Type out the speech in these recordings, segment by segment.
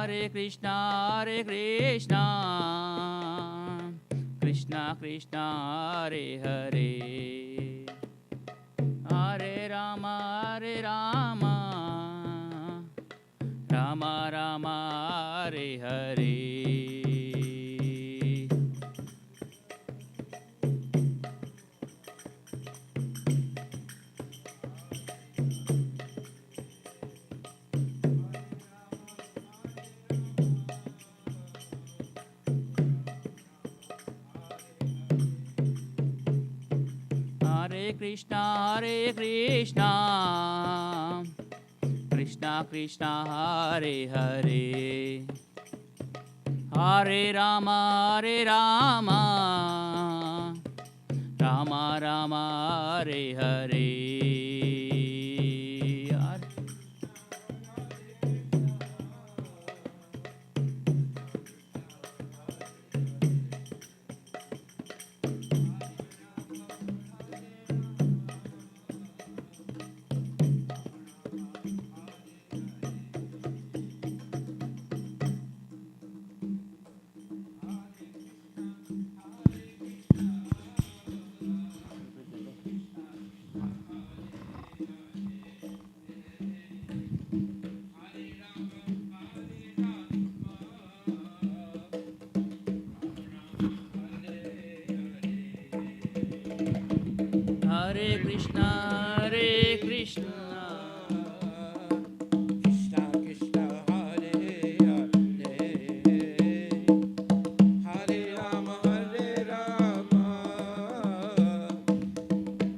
Hare Krishna, Krishna Krishna, Hare Hare, Hare Rama, Rama Rama, Hare Hare. Hare Krishna, Krishna Krishna, Hare Hare, Hare Rama, Rama Rama, Hare Hare. Hare Krishna, Krishna Krishna, Hare Hare, Hare Rama,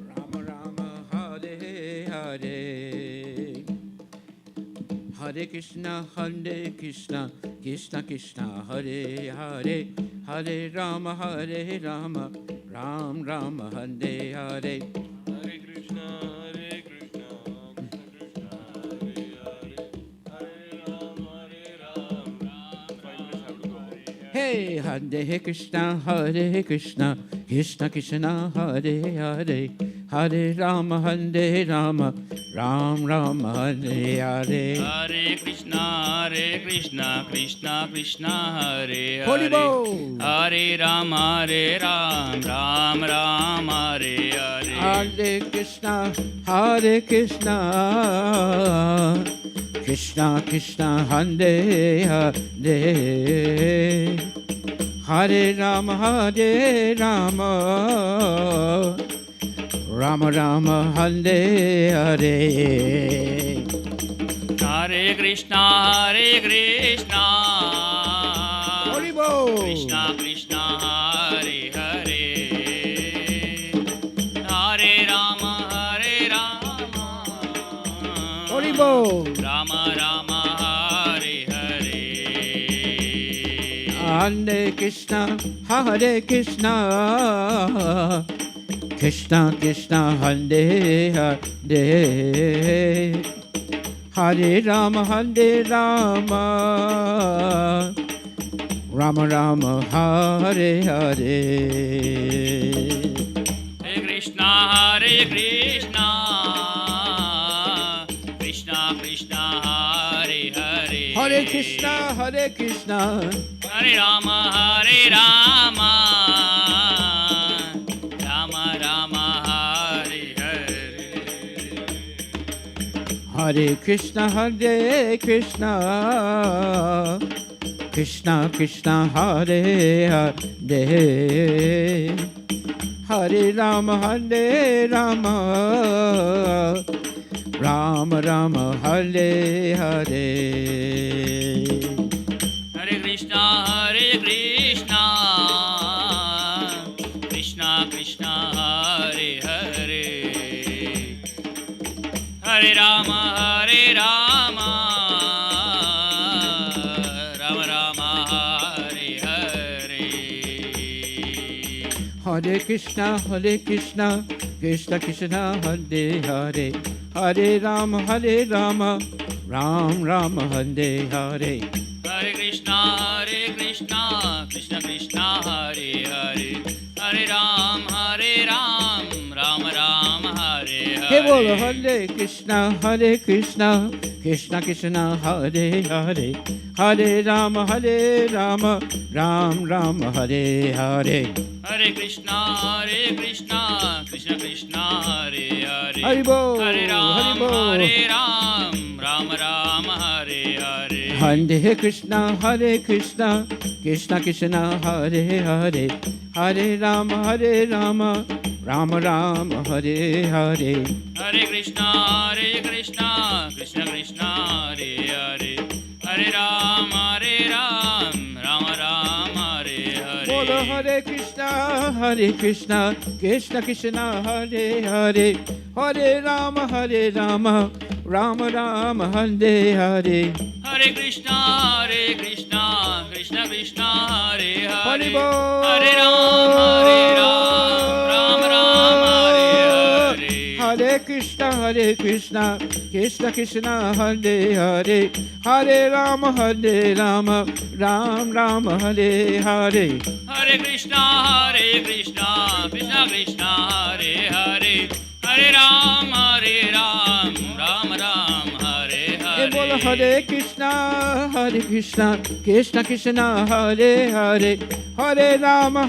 Rama Rama, Hare Hare, Hare Krishna, Krishna Krishna, Hare Hare, Hare Rama, Rama Rama, Hare Hare. Hare Krishna, Krishna Krishna, Hare Hare, Hare Rama, Hey, Hare Krishna, Krishna Krishna, Hare Hare, Hare Rama, Ram Rama, Hare Hare. Hare Krishna, Krishna Krishna, Hare Hare, Hare Rama, Ram Rama, Hare Hare. Hare Krishna, Krishna Krishna, Hare Hare, Hare Rama, Rama Rama, Hare Hare. Hare Krishna, Krishna Krishna, Hare Hare, Hare Rama, Rama Rama, Hare Hare. Hare Krishna, Krishna Krishna, Hare Hare, Hare Rama, Rama Rama, Hare Hare. Hare Krishna, Krishna Krishna, Hare Hare, Hare Krishna, Hare Rama, Rama Rama, Hare Hare. Hare Krishna, Krishna Krishna, Hare Hare, Hare Rama, Rama Rama, Hare Hare. Hare Krishna, Krishna Krishna, Hare Hare, Hare Rama, Rama Rama, Hare Hare. Hare Krishna, Krishna Krishna, Hare Hare, Hare Rama, Ram Rama, Hare Hare. Hare Krishna, Krishna Krishna, Hare Hare, Hare Ram, Ram Rama, Hare Hey bolo Hare Krishna, Krishna Krishna, Hare Hare, Hare Rama, Ram Rama, Hare Hare. Hare Krishna, Krishna Krishna, Hare Hare. Hari Bol, Hare Ram, Hari Ram Ram, Hare Hare. Hare Krishna, Krishna Krishna, Hare Hare, Hare Rama, Ram Ram, Hare Hare. Hare Krishna, Krishna Krishna, Hare Hare. Hare Ram, Ram Ram, Hare Hare. Bolo Hare Krishna, Krishna Krishna, Hare Hare, Hare Rama, Ram Ram, Hare Hare. Hare Krishna, Krishna Krishna, Hare Hare. Hari Bol. Hare Ram, Ram Ram, Hare Hare. Hare Krishna, Krishna, Hare Hare, Hare Rama, Ram Ram, Hare Hare. Hare Krishna, Krishna Krishna, Hare Hare. Hare Ram, Ram Ram, Hare Hare. Bolo Hare Krishna, Krishna, Hare Hare, Hare Rama,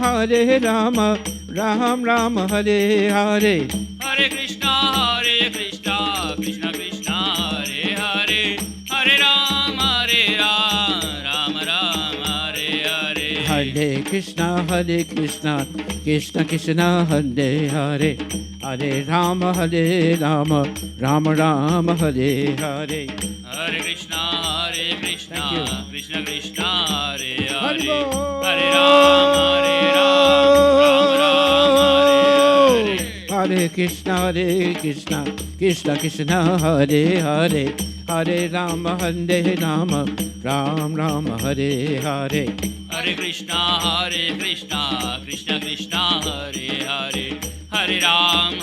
Ram Ram, Hare Hare. Hare Krishna, Krishna Krishna, Hare Hare. Hare Ram, Ram Ram, Hare Hare. Hare Krishna, Krishna Krishna, Hare Hare, Hare Rama, Ram Ram, Hare Hare. Hare Krishna, Krishna Krishna, Hare Hare. Hari Bol. Hare Ram, Ram Ram, Hare Hare. Hare Krishna, Krishna, Hare Hare, Hare Rama, Ram Ram, Hare Hare. Hare Krishna, Krishna, Hare Hare. Hare Ram,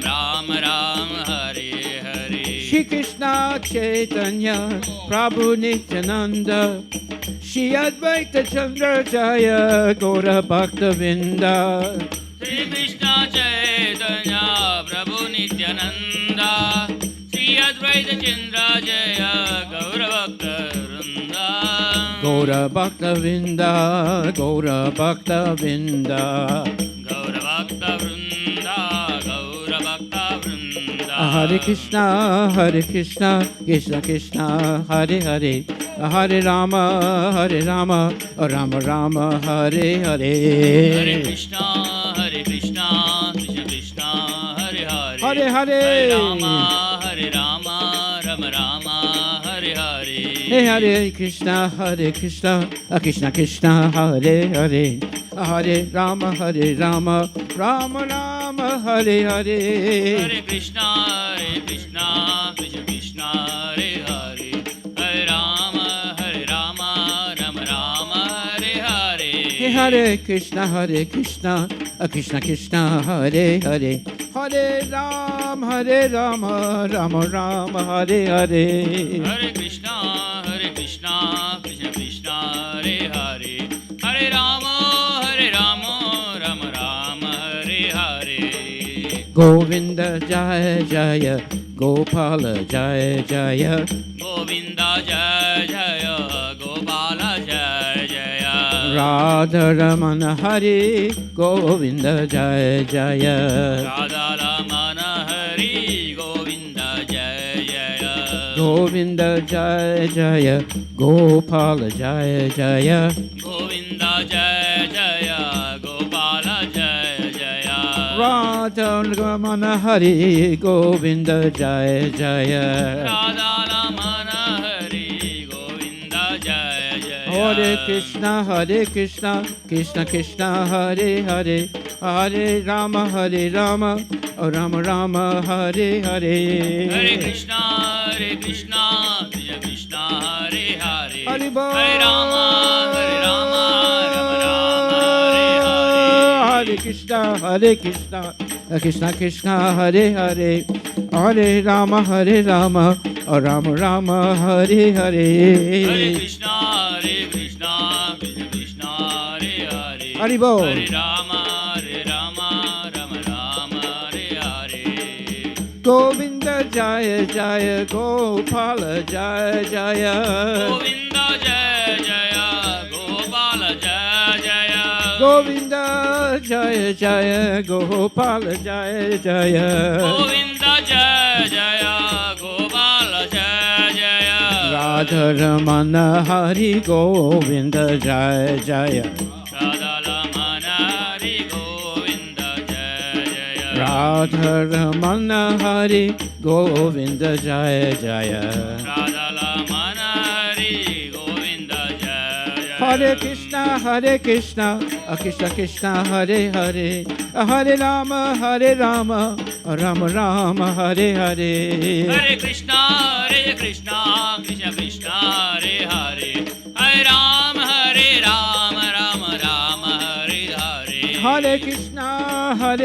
Ram Ram, Hare Hare. Shri Krishna Chaitanya, Prabhu Nityananda, Shri Advaita Chandra Jaya, Gaura Bhakta Vinda. Shri Krishna Chaitanya, Prabhu Nityananda, Shri Advaita Chandra Jaya, Gaura Bhakta Vrinda. Gaura Bhakta Vinda, Gaura Bhakta Vinda. Gaura Bhakta Vrinda, Gaura Bhakta Vrinda. Hare Krishna, Krishna, Hare Hare, Hare Rama, Rama Rama, Hare Hare. Hare Krishna, Krishna Krishna, Hare Hare. Hare Hare. Hare Rama, Rama Rama, Hare Hare. Hey Hare Krishna, Krishna, Hare Hare, Hare Rama, Rama Rama, Hare Hare. Hare Krishna, Krishna Krishna, Hare Hare. Hare Rama, Rama Rama, Hare Hare. Hey Hare Krishna, Krishna, Hare Hare, Hare Rama, Rama Rama, Hare Hare. Hare Krishna, Krishna Krishna, Hare Hare. Hare Rama, Rama Rama, Hare Hare. Govinda Jaya Jaya, Gopala Jaya Jaya, Govinda Jaya Jaya, Gopala Jaya Jaya. Radha Ramana Hari, Govinda Jaya Jaya, Radha Ramana Hari, Govinda Jaya Jaya. Govinda Jaya Jaya, Gopala Jaya Jaya, Govinda Jaya Jaya, Gopala Jaya Jaya. Radha Ramana Hari, Govinda Jaya Jaya. Radha Ramana Hari, Govinda Jaya Jaya. Hare Krishna, Krishna, Hare Hare, Hare Rama, Rama Rama, Hare Hare. Hare Krishna, Krishna, Hare Hare. Hari Bol. Hare Rama, Rama Rama, Hare Hare. Hare Krishna, Krishna, Hare Hare, Hare Rama, Rama Rama, Hare Hare. Hare Krishna, Krishna, Hare Hare. Hari Bol. Hare Rama, Rama Rama, Hare Hare. Govinda Jaya Jaya Gopala Jaya Jaya Govinda Jaya Jaya Gopala Jaya Jaya Govinda Jaya Jaya Gopala Jaya Jaya Govinda Jaya Jaya Gopala Jaya Jaya Radha Ramana Hari Govinda Jaya Jaya Radha Ramana Hari Govinda Jaya Jaya Radha Ramana Hari Govinda Jaya Jaya Radha Ramana Hari Govinda Jaya Jaya Hare Krishna Krishna Krishna Hare Hare Hare Rama Rama Rama Hare Hare Hare Krishna Krishna Krishna Hare Hare Hare Rama Rama Rama Hare Hare Hare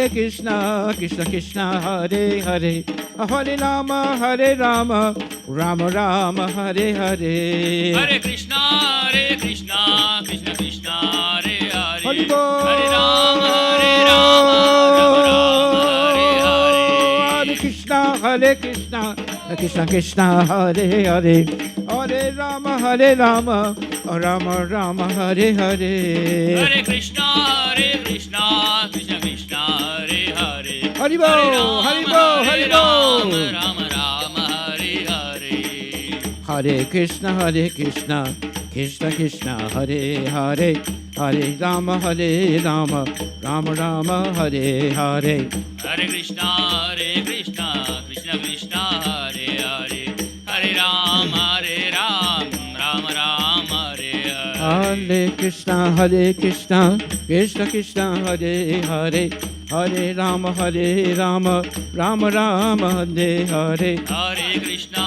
Krishna Krishna Krishna Hare Hare Hare Rama Rama Rama Hare Hare Hare Krishna Krishna Krishna Hare Hare Hare Bol Hare Rama Rama Hare Hare Hare Krishna Krishna Krishna Hare Hare Hare Rama Rama Rama Hare Hare Hare Krishna Krishna Krishna Hare Hare Hare Bol Hare Bol Hare Bol Rama Rama Hare Hare Hare Krishna Krishna Krishna Hare Hare Hare Rama Rama Rama Hare Hare Hare Krishna Krishna Krishna Hare Hare Hare Rama Rama Rama Hare Hare Hare Krishna Krishna Krishna Hare Hare Hare Rama Rama Rama Hare Hare Hare Krishna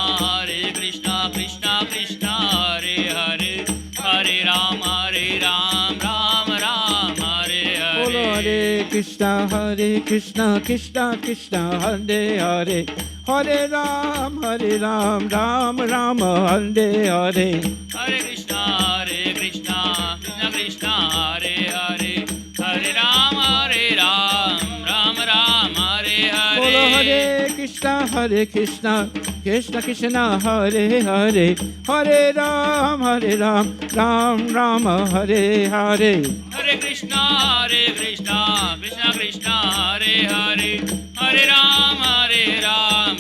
Krishna Krishna Hare Hare Hare Rama Rama Hare Bolo Hare Hare Krishna Krishna Krishna Hare Hare Hare Rama Rama Hare Hare Hare Krishna Krishna Krishna Hare Hare Hare Rama Rama Hare Bolo Hare Hare Krishna Krishna Krishna Hare Hare Hare Rama Rama Hare Hare Hare Krishna Krishna Krishna Hare Hare Hare Rama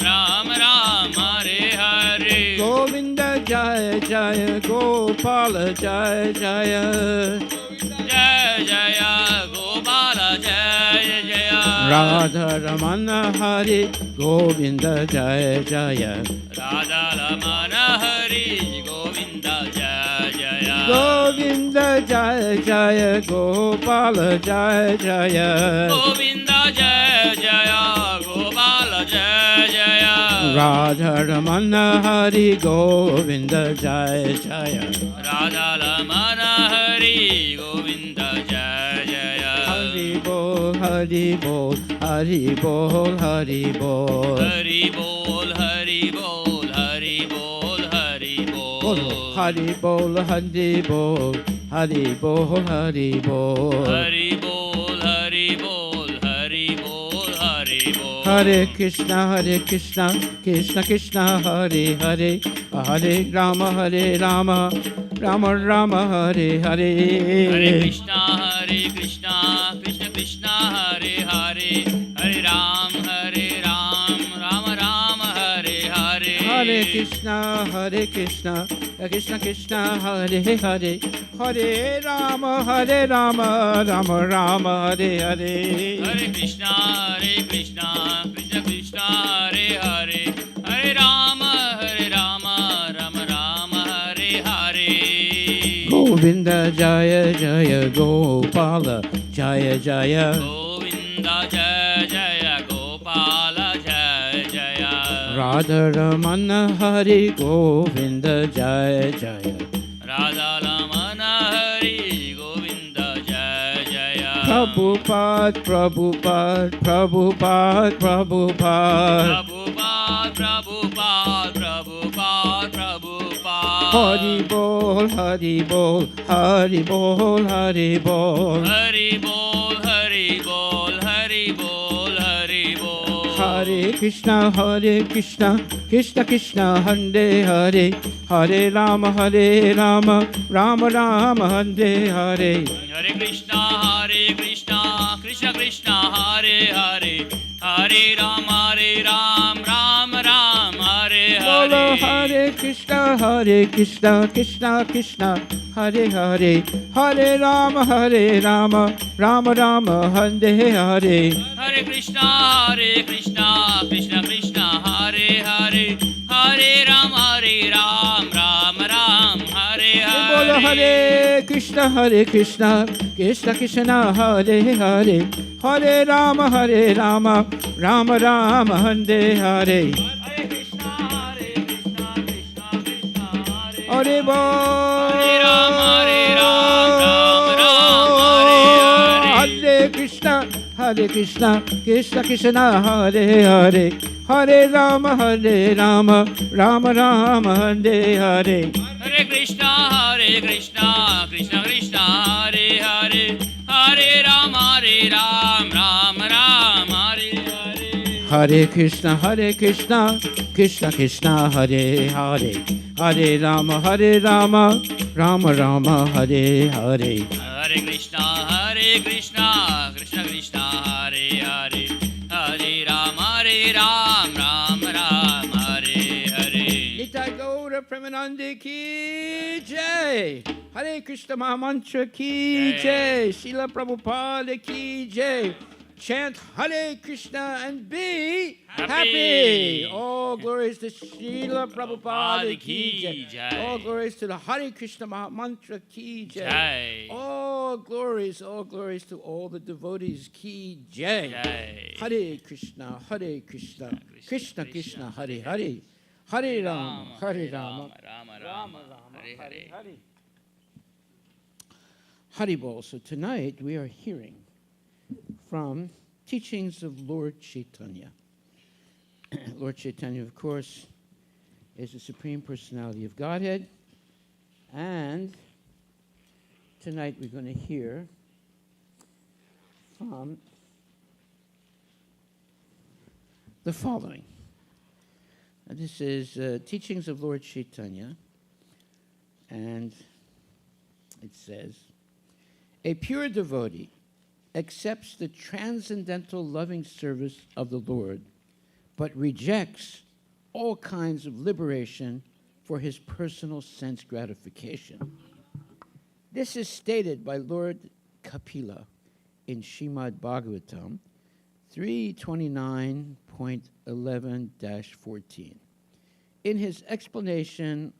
Rama Hare Hare Govinda Jaya Jaya Gopala Jaya Jaya Jaya Jaya Gopala Jaya Jaya Radha Ramana Hari Govinda Jaya Jaya Radha Ramana Hari Govinda Jaya Jaya Govinda Jaya Jaya Gopala Jaya Jaya Govinda Jaya Jaya Gopala Jaya Jaya Radha Ramana Hari Govinda Jaya Jaya Radha Ramana Hari Govinda Jaya Jaya Hari Bol Hari Bol Hari Bol Hari Bol Hari Bol Hari Bol Hari Bol Hari Bol Hari Bol Hari Bol Hari Bol Hari Bol Hari Bol Hari Bol Hari Bol Hari Bol Hare Krishna Krishna Krishna Hare Hare Hare Rama Rama Rama Hare Hare Hare Krishna Krishna Krishna Hare Hare Hare Rama Rama Hare Hare Hare Krishna Krishna Krishna Hare Hare Hare Rama Rama Rama Hare Hare Hare Krishna Krishna Krishna Hare Hare Hare Rama Rama Rama Hare Hare Govinda Jaya Jaya Gopala Jaya Jaya Govinda Jaya Jaya Gopala Jaya Jaya Radha Ramana Hari Govinda Jaya Jaya Radha Ramana Hari Govinda Jaya Jaya Prabhupada Prabhupada Prabhupada Prabhupada Prabhupada Prabhupada Prabhupada Hari Bol Hari Bol Hari Bol Hari Bol Hari Bol Hari Bol Hari Bol Hari Bol Hare Krishna, Krishna Krishna, Hare Hare, Hare Rama, Rama Rama, Hare Hare. Hare Krishna, Krishna Krishna, Hare Hare, Hare Ram, Ram Ram, Hare Bolo Hare. Hare Krishna, Krishna Krishna, Hare Hare, Hare Rama, Rama Rama, Hare Hare. Hare Krishna, Krishna Krishna, Hare Hare, Hare Ram, Ram Ram, Hare Bolo Hare. Hare Krishna, Krishna Krishna, Hare Hare, Hare Rama, Rama Rama, Hare Hare. Hare Krishna, Krishna Krishna, Hare Hare Bol. Hare Ram, Ram Ram, Hare Hare. Hare Krishna, Krishna Krishna, Hare Hare, Hare Rama, Rama Rama, Hare Hare. Hare Krishna, Krishna Krishna, Hare Hare, Hare Ram, Ram Ram, Hare Hare. Hare Krishna, Krishna Krishna, Hare Hare, Hare Rama, Rama Rama, Hare Hare. Hare Krishna, Krishna Krishna, Hare Hare, Hare Ram, Ram Ram, Hare Hare. Nitai Gaura Premanande Ki Jai. Hare Krishna Mahamantra Ki Jai. Srila Prabhupada Ki Jai. Chant Hare Krishna and be happy. All glories to Srila Prabhupada Ki Jai. All glories to the Hare Krishna Mahamantra Ki Jai. All glories to all the devotees Ki Jai. Hare Krishna, Krishna Krishna, Hare Hare, Hare Rama, Rama Rama, Hare Hare. Haribol. So tonight we are hearing from teachings of Lord Chaitanya. Lord Chaitanya, of course, is the Supreme Personality of Godhead. And tonight we're going to hear from the following. This is Teachings of Lord Chaitanya. And it says, a pure devotee accepts the transcendental loving service of the Lord, but rejects all kinds of liberation for his personal sense gratification. This is stated by Lord Kapila in Srimad Bhagavatam 329.11-14. In his explanation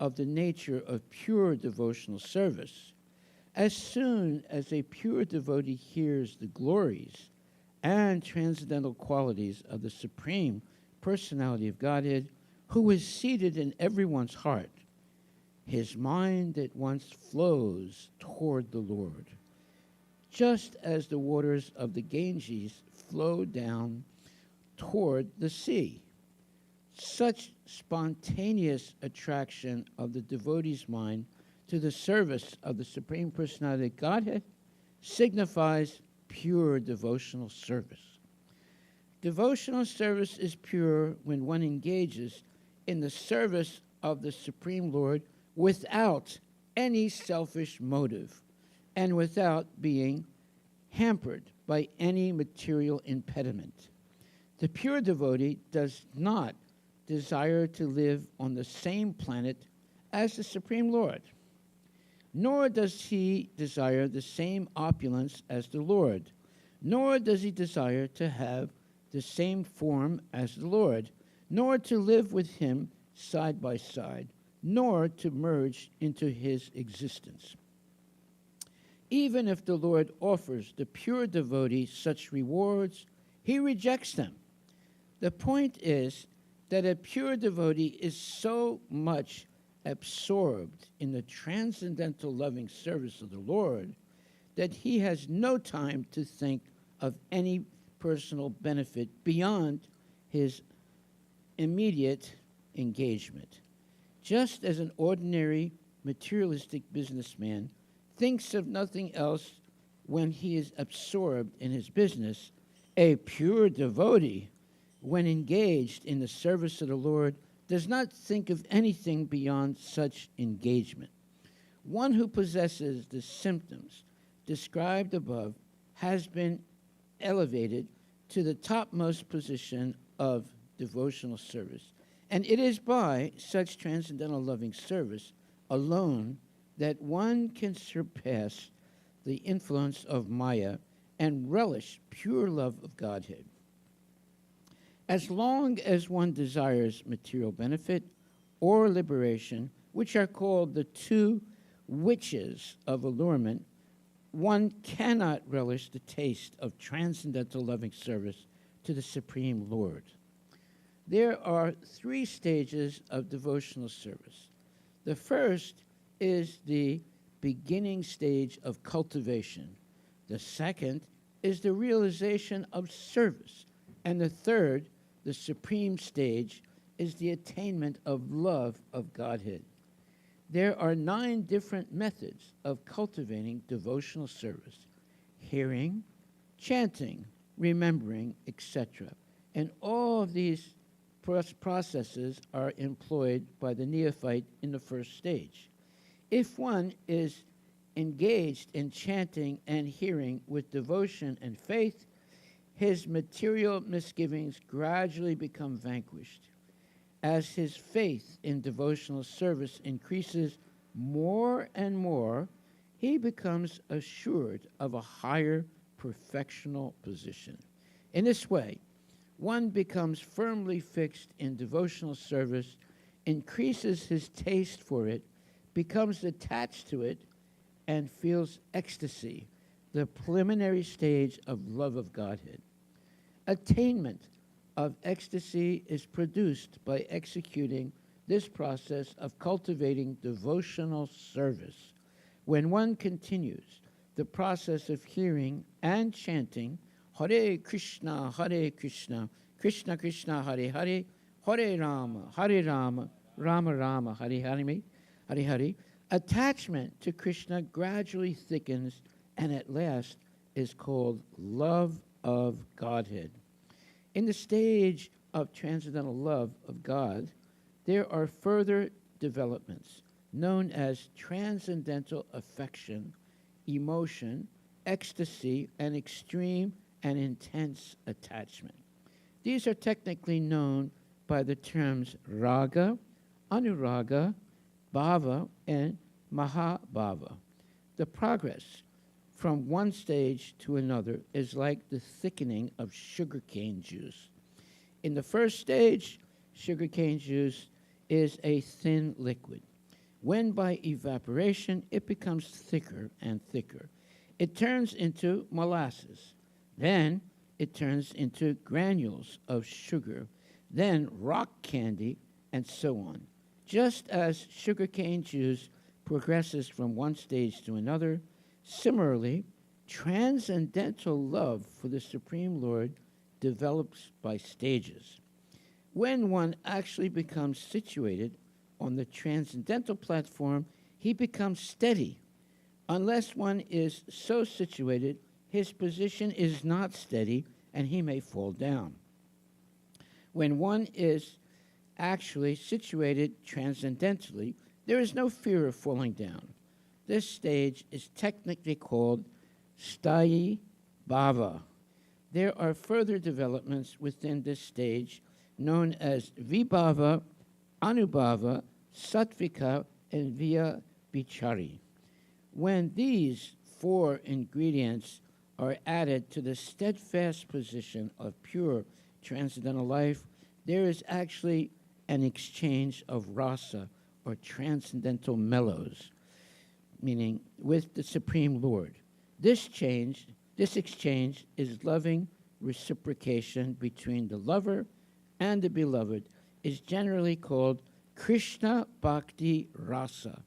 of the nature of pure devotional service, as soon as a pure devotee hears the glories and transcendental qualities of the Supreme Personality of Godhead, who is seated in everyone's heart, his mind at once flows toward the Lord, just as the waters of the Ganges flow down toward the sea. Such spontaneous attraction of the devotee's mind to the service of the Supreme Personality of Godhead signifies pure devotional service. Devotional service is pure when one engages in the service of the Supreme Lord without any selfish motive and without being hampered by any material impediment. The pure devotee does not desire to live on the same planet as the Supreme Lord, nor does he desire the same opulence as the Lord, nor does he desire to have the same form as the Lord, nor to live with him side by side, nor to merge into his existence. Even if the Lord offers the pure devotee such rewards, he rejects them. The point is that a pure devotee is so much absorbed in the transcendental loving service of the Lord that he has no time to think of any personal benefit beyond his immediate engagement. Just as an ordinary materialistic businessman thinks of nothing else when he is absorbed in his business, a pure devotee when engaged in the service of the Lord, does not think of anything beyond such engagement. One who possesses the symptoms described above has been elevated to the topmost position of devotional service. And it is by such transcendental loving service alone that one can surpass the influence of Maya and relish pure love of Godhead. As long as one desires material benefit or liberation, which are called the two witches of allurement, one cannot relish the taste of transcendental loving service to the Supreme Lord. There are three stages of devotional service. The first is the beginning stage of cultivation. The second is the realization of service. And the third, the supreme stage, is the attainment of love of Godhead. There are 9 different methods of cultivating devotional service: hearing, chanting, remembering, etc. And all of these processes are employed by the neophyte in the first stage. If one is engaged in chanting and hearing with devotion and faith, his material misgivings gradually become vanquished. As his faith in devotional service increases more and more, he becomes assured of a higher perfectional position. In this way, one becomes firmly fixed in devotional service, increases his taste for it, becomes attached to it, and feels ecstasy, the preliminary stage of love of Godhead. Attainment of ecstasy is produced by executing this process of cultivating devotional service. When one continues the process of hearing and chanting Hare Krishna, Krishna Krishna, Hare Hare, Hare Rama, Rama Rama, Hare Hare, attachment to Krishna gradually thickens and at last is called love of Godhead. In the stage of transcendental love of God, there are further developments known as transcendental affection, emotion, ecstasy, and extreme and intense attachment. These are technically known by the terms raga, anuraga, bhava, and mahabhava. The progress from one stage to another is like the thickening of sugarcane juice. In the first stage, sugarcane juice is a thin liquid. When by evaporation it becomes thicker and thicker, it turns into molasses. Then it turns into granules of sugar, then rock candy, and so on. Just as sugarcane juice progresses from one stage to another, similarly, transcendental love for the Supreme Lord develops by stages. When one actually becomes situated on the transcendental platform, he becomes steady. Unless one is so situated, his position is not steady and he may fall down. When one is actually situated transcendentally, there is no fear of falling down. This stage is technically called Sthayi Bhava. There are further developments within this stage known as Vibhava, Anubhava, Sattvika, and Vya Vichari. When these 4 ingredients are added to the steadfast position of pure transcendental life, there is actually an exchange of rasa, or transcendental mellows, meaning with the Supreme Lord. This exchange is loving reciprocation between the lover and the beloved, is generally called Krishna Bhakti Rasa,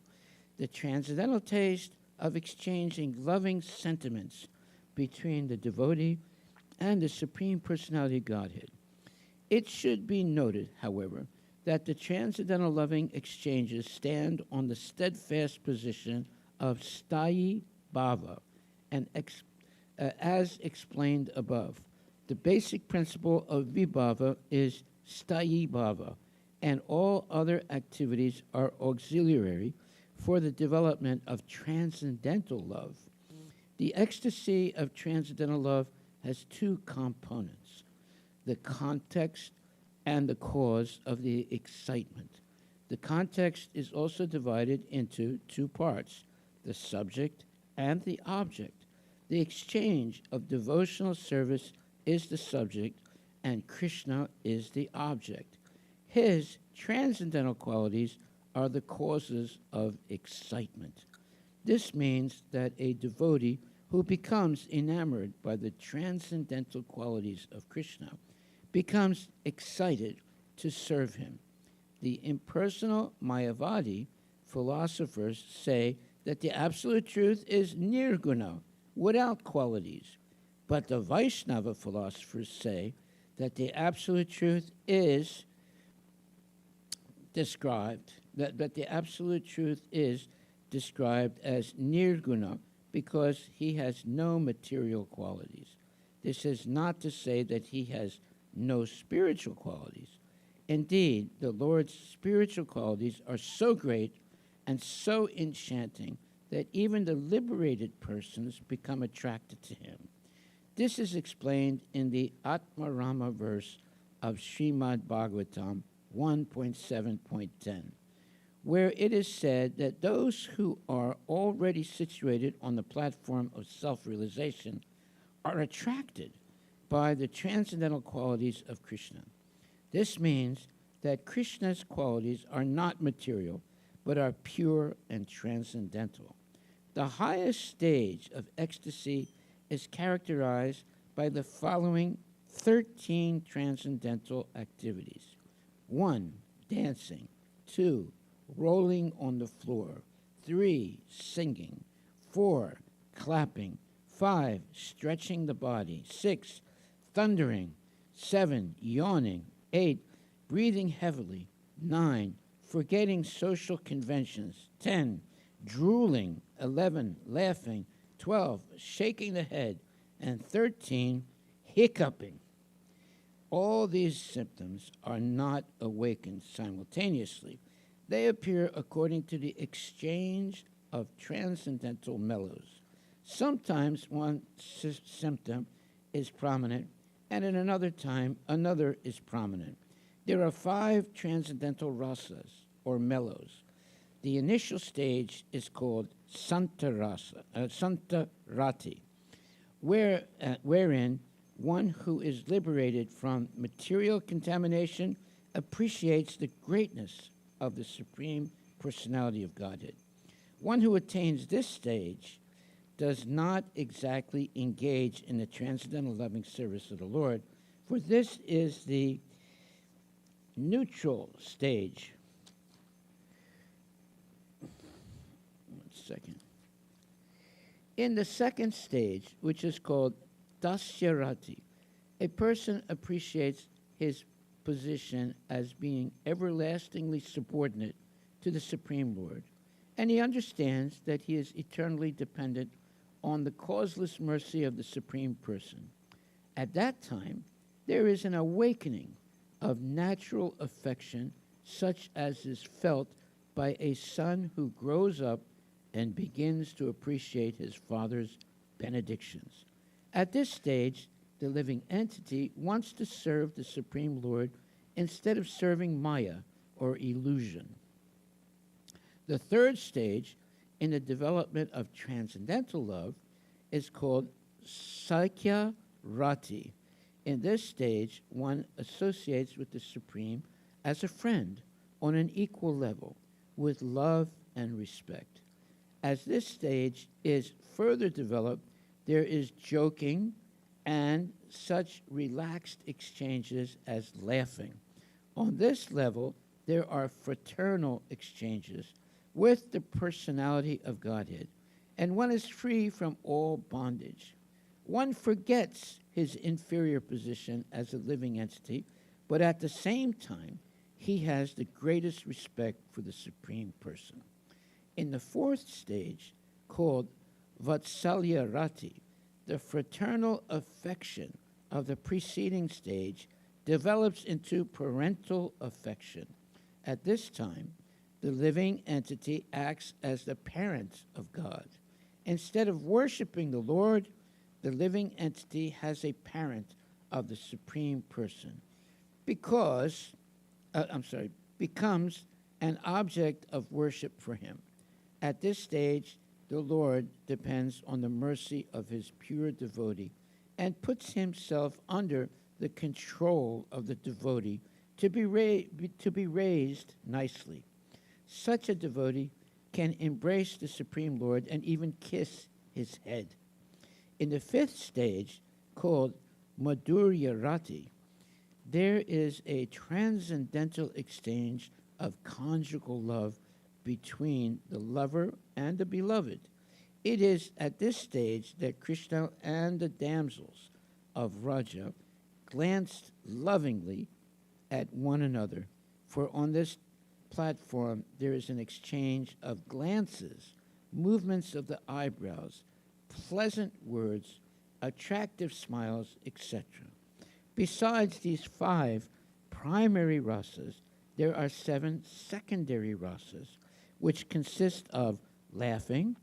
the transcendental taste of exchanging loving sentiments between the devotee and the Supreme Personality of Godhead. It should be noted, however, that the transcendental loving exchanges stand on the steadfast position of Sthayi Bhava, and as explained above. The basic principle of vibhava is sthayi bhava, and all other activities are auxiliary for the development of transcendental love. The ecstasy of transcendental love has two components: the context and the cause of the excitement. The context is also divided into two parts: the subject and the object. The exchange of devotional service is the subject, and Krishna is the object. His transcendental qualities are the causes of excitement. This means that a devotee who becomes enamored by the transcendental qualities of Krishna becomes excited to serve him. The impersonal Mayavadi philosophers say that the absolute truth is nirguna, without qualities. But the Vaishnava philosophers say that the absolute truth is described, that the absolute truth is described as nirguna because he has no material qualities. This is not to say that he has no spiritual qualities. Indeed, the Lord's spiritual qualities are so great and so enchanting that even the liberated persons become attracted to him. This is explained in the Atmarama verse of Srimad Bhagavatam 1.7.10, where it is said that those who are already situated on the platform of self-realization are attracted by the transcendental qualities of Krishna. This means that Krishna's qualities are not material, but are pure and transcendental. The highest stage of ecstasy is characterized by the following 13 transcendental activities. 1. Dancing. 2. Rolling on the floor. 3. Singing. 4. Clapping. 5. Stretching the body. 6. Thundering. 7. Yawning. 8. Breathing heavily. 9. Forgetting social conventions. 10. Drooling. 11. Laughing. 12. Shaking the head. And 13. Hiccuping. All these symptoms are not awakened simultaneously. They appear according to the exchange of transcendental mellows. Sometimes one symptom is prominent, and at another time, another is prominent. There are 5 transcendental rasas, or mellows. The initial stage is called Santarati, wherein one who is liberated from material contamination appreciates the greatness of the Supreme Personality of Godhead. One who attains this stage does not exactly engage in the transcendental loving service of the Lord, for this is the neutral stage. In the second stage, which is called Dasyarati, a person appreciates his position as being everlastingly subordinate to the Supreme Lord, and he understands that he is eternally dependent on the causeless mercy of the Supreme Person. At that time, there is an awakening of natural affection such as is felt by a son who grows up and begins to appreciate his father's benedictions. At this stage, the living entity wants to serve the Supreme Lord instead of serving Maya, or illusion. The third stage in the development of transcendental love is called Sakhya Rati. In this stage, one associates with the Supreme as a friend on an equal level, with love and respect. As this stage is further developed, there is joking and such relaxed exchanges as laughing. On this level, there are fraternal exchanges with the personality of Godhead, and one is free from all bondage. One forgets his inferior position as a living entity, but at the same time, he has the greatest respect for the Supreme Person. In the fourth stage, called Vatsalya Rati, the fraternal affection of the preceding stage develops into parental affection. At this time, the living entity acts as the parent of God. Instead of worshiping the Lord, the living entity has a parent of the Supreme Person because, becomes an object of worship for him. At this stage, the Lord depends on the mercy of his pure devotee and puts himself under the control of the devotee to be raised nicely. Such a devotee can embrace the Supreme Lord and even kiss his head. In the fifth stage, called Madhurya Rati, there is a transcendental exchange of conjugal love between the lover and the beloved. It is at this stage that Krishna and the damsels of Raja glanced lovingly at one another, for on this platform there is an exchange of glances, movements of the eyebrows, pleasant words, attractive smiles, etc. Besides these 5 primary rasas, there are 7 secondary rasas, which consist of laughing,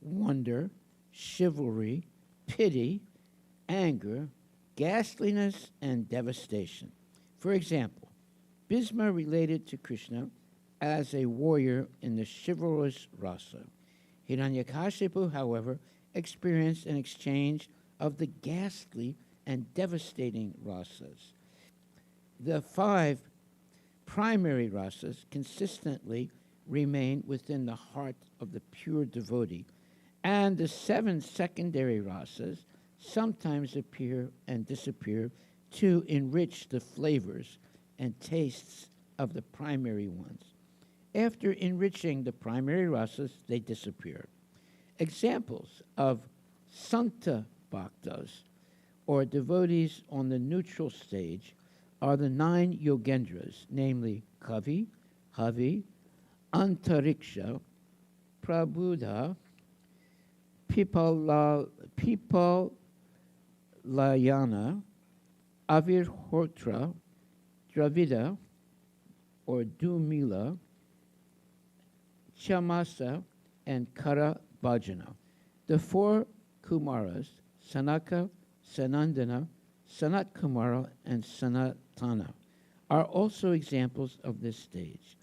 wonder, chivalry, pity, anger, ghastliness, and devastation. For example, Bhisma related to Krishna as a warrior in the chivalrous rasa. Hiranyakashipu, however, experienced an exchange of the ghastly and devastating rasas. The 5 primary rasas consistently remain within the heart of the pure devotee, and the 7 secondary rasas sometimes appear and disappear to enrich the flavors and tastes of the primary ones. After enriching the primary rasas, they disappear. Examples of Santa Bhaktas, or devotees on the neutral stage, are the 9 yogendras, namely Kavi, Havi, Antariksha, Prabhuda, Pipalayana, Avirhotra, Dravida, or Dumila, Chamasa, and Kara Bhajana. The 4 Kumaras, Sanaka, Sanandana, Sanat Kumara, and Sanatana, are also examples of this stage.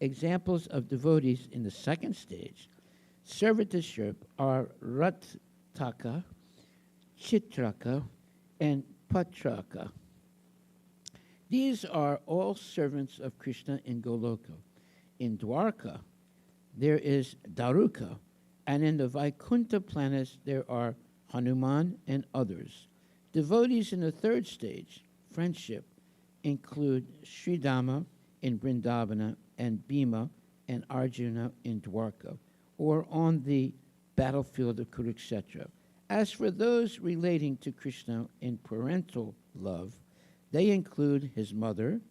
Examples of devotees in the second stage, servitorship, are Rattaka, Chitraka, and Patraka. These are all servants of Krishna in Goloka. In Dwarka, there is Daruka, and in the Vaikuntha planets, there are Hanuman and others. Devotees in the third stage, friendship, include Sridhama in Vrindavana and Bhima and Arjuna in Dwarka, or on the battlefield of Kurukshetra. As for those relating to Krishna in parental love, they include his mother,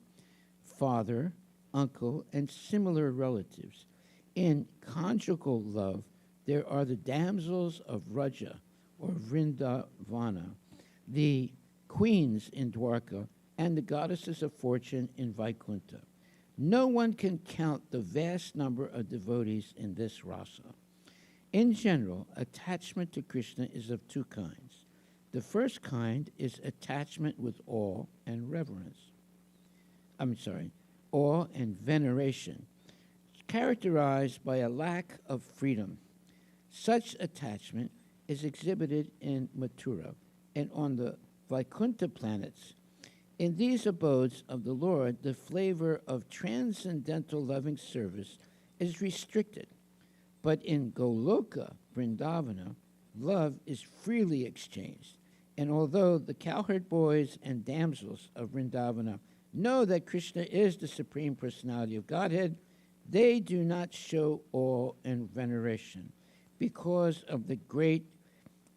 father, uncle, and similar relatives. In conjugal love, there are the damsels of Raja, or Vrindavana, the queens in Dwarka, and the goddesses of fortune in Vaikuntha. No one can count the vast number of devotees in this rasa. In general, attachment to Krishna is of 2 kinds. The first kind is attachment with awe and reverence. Awe and veneration, characterized by a lack of freedom. Such attachment is exhibited in Mathura and on the Vaikuntha planets. In these abodes of the Lord, the flavor of transcendental loving service is restricted. But in Goloka, Vrindavana, love is freely exchanged. And although the cowherd boys and damsels of Vrindavana know that Krishna is the Supreme Personality of Godhead, they do not show awe and veneration because of the great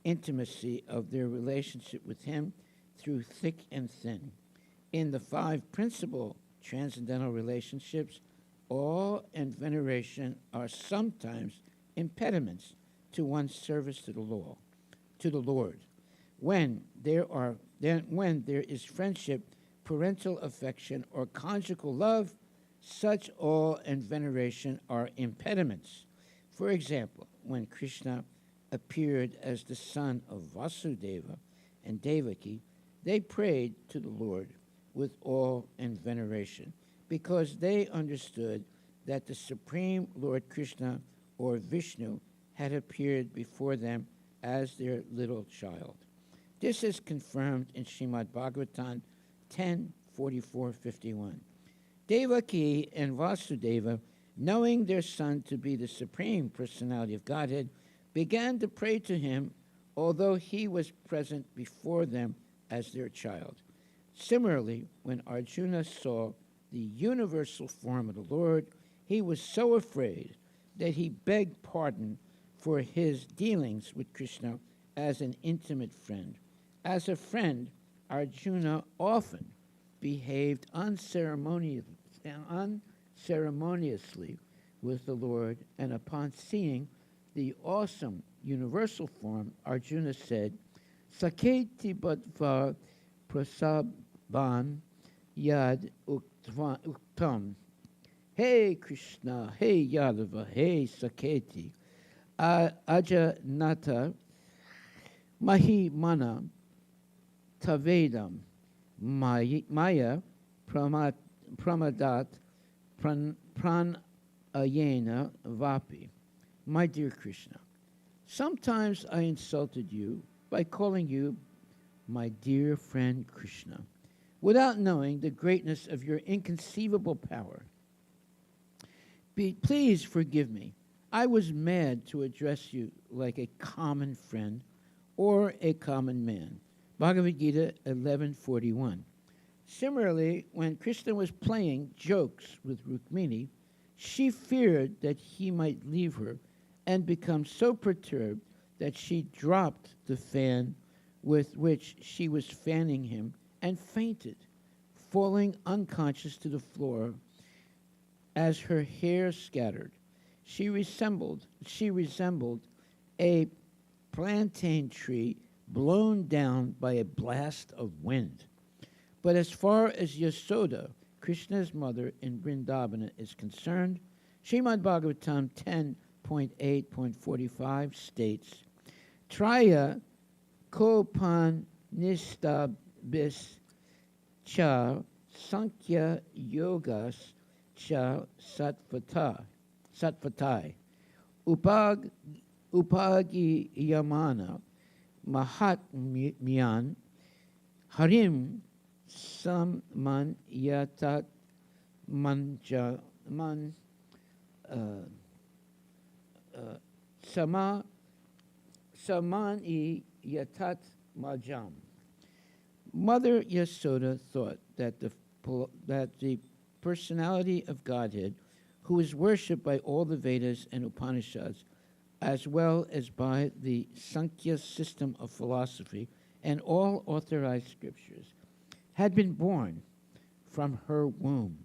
intimacy of their relationship with him through thick and thin. In the 5 principal transcendental relationships, awe and veneration are sometimes impediments to one's service to the Lord. when there is friendship, parental affection, or conjugal love, such awe and veneration are impediments. For example, when Krishna appeared as the son of Vasudeva and Devaki, they prayed to the Lord with awe and veneration because they understood that the Supreme Lord Krishna or Vishnu had appeared before them as their little child. This is confirmed in Srimad Bhagavatam 10:44-51. Devaki and Vasudeva, knowing their son to be the Supreme Personality of Godhead, began to pray to him, although he was present before them as their child. Similarly, when Arjuna saw the universal form of the Lord, he was so afraid that he begged pardon for his dealings with Krishna as an intimate friend. As a friend, Arjuna often behaved unceremoniously with the Lord, and upon seeing the awesome universal form, Arjuna said, Saketi Bhatva Prasaban Yad Uktam. Hey Krishna, hey Yadava, hey Saketi, Ajanata, Mahimana, Tavedam, Maya, Pramadat, Pranayena, Vapi. My dear Krishna, sometimes I insulted you by calling you my dear friend Krishna, without knowing the greatness of your inconceivable power. Please forgive me. I was mad to address you like a common friend or a common man. Bhagavad Gita 11:41. Similarly, when Krishna was playing jokes with Rukmini, she feared that he might leave her and become so perturbed that she dropped the fan with which she was fanning him and fainted, falling unconscious to the floor as her hair scattered. She resembled a plantain tree blown down by a blast of wind. But as far as Yasoda, Krishna's mother in Vrindavana, is concerned, Srimad Bhagavatam 10.8.45 states, Traya kopan nistabis cha sankhya yogas cha satvatai upagi yamana mahatmyan harim samman yatat manja man samani yatat majam. Mother Yasoda thought that the personality of Godhead, who is worshipped by all the Vedas and Upanishads, as well as by the Sankhya system of philosophy and all authorized scriptures, had been born from her womb.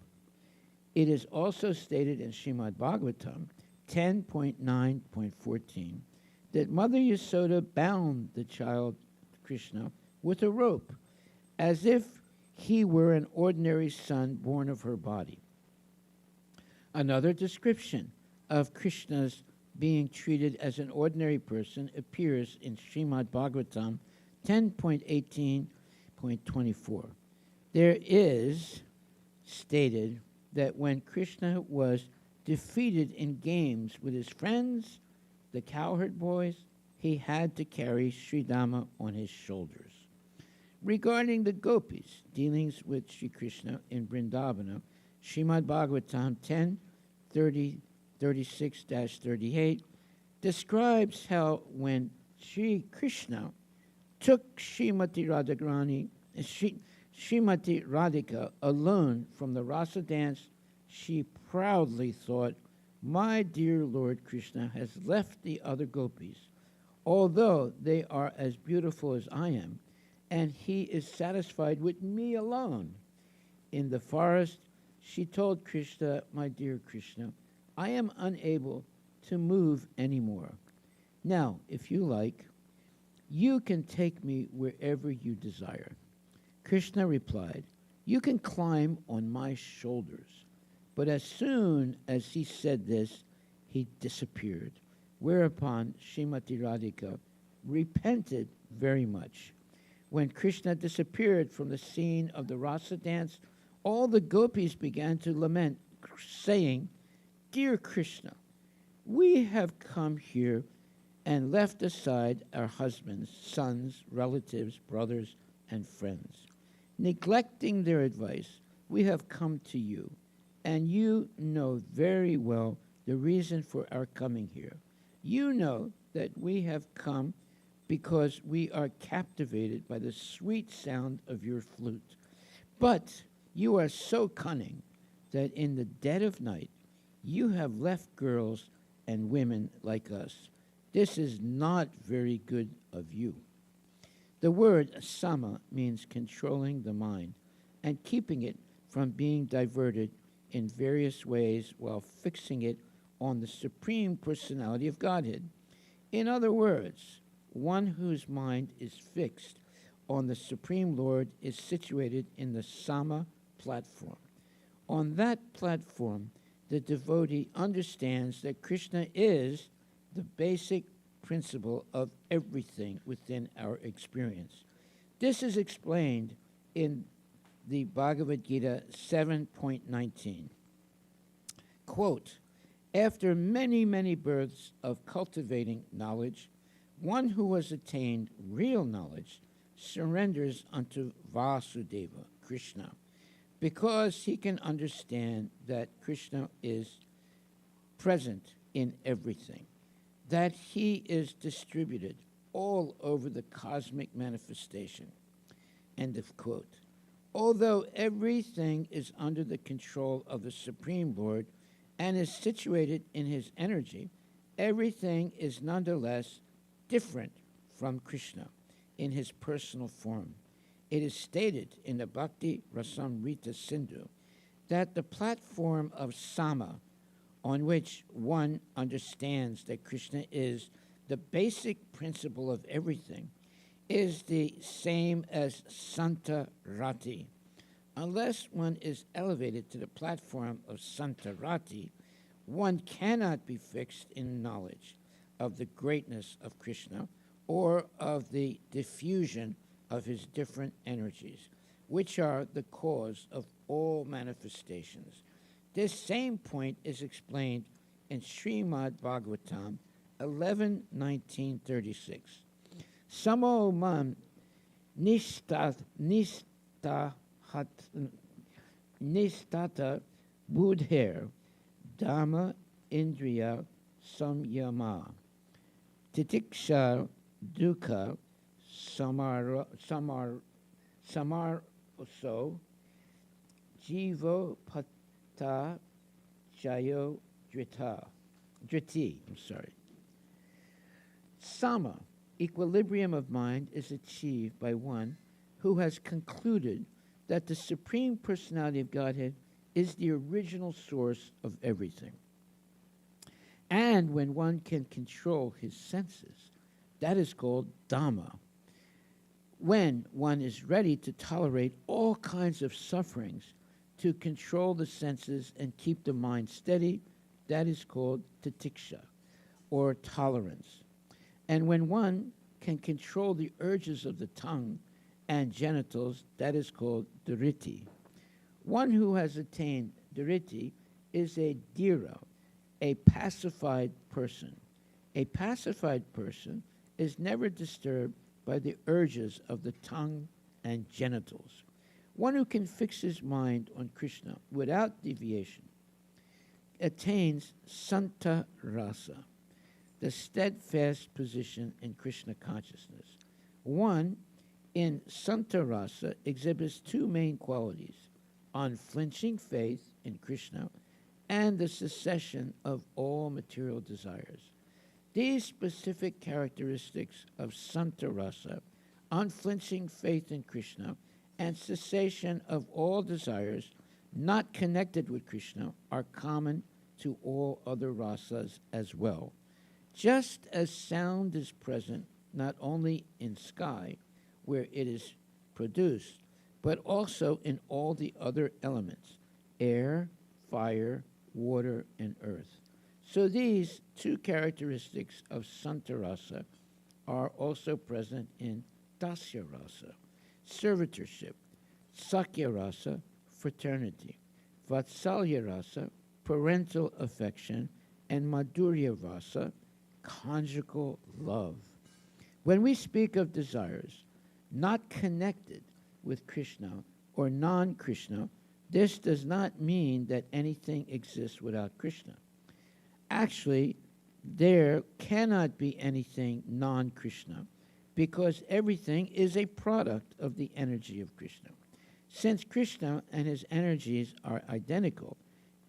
It is also stated in Srimad Bhagavatam 10.9.14 that Mother Yasoda bound the child Krishna with a rope as if he were an ordinary son born of her body. Another description of Krishna's being treated as an ordinary person appears in Srimad Bhagavatam 10.18.24. There is stated that when Krishna was defeated in games with his friends, the cowherd boys, he had to carry Sridama on his shoulders. Regarding the gopis' dealings with Sri Krishna in Vrindavana, Srimad Bhagavatam 10:36-38 describes how when Sri Krishna took Srimati Radhika alone from the rasa dance, she proudly thought, my dear Lord Krishna has left the other gopis, although they are as beautiful as I am, and he is satisfied with me alone. In the forest, she told Krishna, my dear Krishna, I am unable to move anymore. Now, if you like, You can take me wherever you desire. Krishna replied, you can climb on my shoulders. But as soon as he said this, he disappeared, whereupon Srimati Radhika repented very much. When Krishna disappeared from the scene of the rasa dance, all the gopis began to lament, saying, Dear Krishna, we have come here and left aside our husbands, sons, relatives, brothers, and friends. Neglecting their advice, we have come to you, and you know very well the reason for our coming here. You know that we have come because we are captivated by the sweet sound of your flute. But you are so cunning that in the dead of night you have left girls and women like us. This is not very good of you. The word sama means controlling the mind and keeping it from being diverted in various ways while fixing it on the Supreme Personality of Godhead. In other words, one whose mind is fixed on the Supreme Lord is situated in the sama platform. On that platform, the devotee understands that Krishna is the basic principle of everything within our experience. This is explained in the Bhagavad Gita 7.19. Quote, after many, many births of cultivating knowledge, one who has attained real knowledge surrenders unto Vasudeva, Krishna, because he can understand that Krishna is present in everything, that he is distributed all over the cosmic manifestation. End of quote. Although everything is under the control of the Supreme Lord and is situated in his energy, everything is nonetheless different from Krishna in his personal form. It is stated in the Bhakti Rasamrita Sindhu that the platform of Sama, on which one understands that Krishna is the basic principle of everything, is the same as Santa Rati. Unless one is elevated to the platform of Santa Rati, one cannot be fixed in knowledge of the greatness of Krishna or of the diffusion of his different energies, which are the cause of all manifestations. This same point is explained in Srimad Bhagavatam 11:1936. Samo man nistata budher dhamma indriya samyama titiksha dukkha samarso jivo pata jayo driti. Sama, equilibrium of mind, is achieved by one who has concluded that the Supreme Personality of Godhead is the original source of everything. And when one can control his senses, that is called Dhamma. When one is ready to tolerate all kinds of sufferings, to control the senses and keep the mind steady, that is called Titiksha, or tolerance. And when one can control the urges of the tongue and genitals, that is called Dhriti. One who has attained Dhriti is a dhira, a pacified person. A pacified person is never disturbed by the urges of the tongue and genitals. One who can fix his mind on Krishna without deviation attains Santa Rasa, the steadfast position in Krishna consciousness. One in Santa Rasa exhibits two main qualities: unflinching faith in Krishna and the cessation of all material desires. These specific characteristics of Santa Rasa, unflinching faith in Krishna, and cessation of all desires not connected with Krishna, are common to all other rasas as well. Just as sound is present not only in sky, where it is produced, but also in all the other elements, air, fire, water, and earth. So these two characteristics of Santarasa are also present in Dasyarasa, servitorship, Sakyarasa, fraternity, Vatsalyarasa, parental affection, and Madhurya Rasa, conjugal love. When we speak of desires not connected with Krishna or non-Krishna, this does not mean that anything exists without Krishna. Actually, there cannot be anything non-Krishna because everything is a product of the energy of Krishna. Since Krishna and his energies are identical,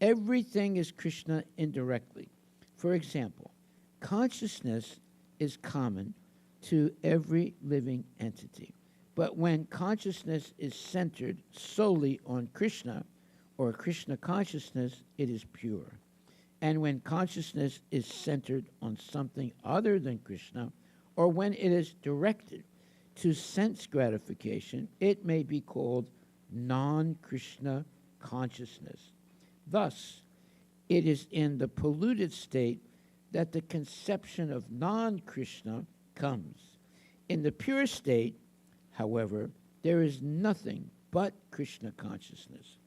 everything is Krishna indirectly. For example, consciousness is common to every living entity. But when consciousness is centered solely on Krishna or Krishna consciousness, it is pure. And when consciousness is centered on something other than Krishna, or when it is directed to sense gratification, it may be called non-Krishna consciousness. Thus, it is in the polluted state that the conception of non-Krishna comes. In the pure state, however, there is nothing but Krishna consciousness.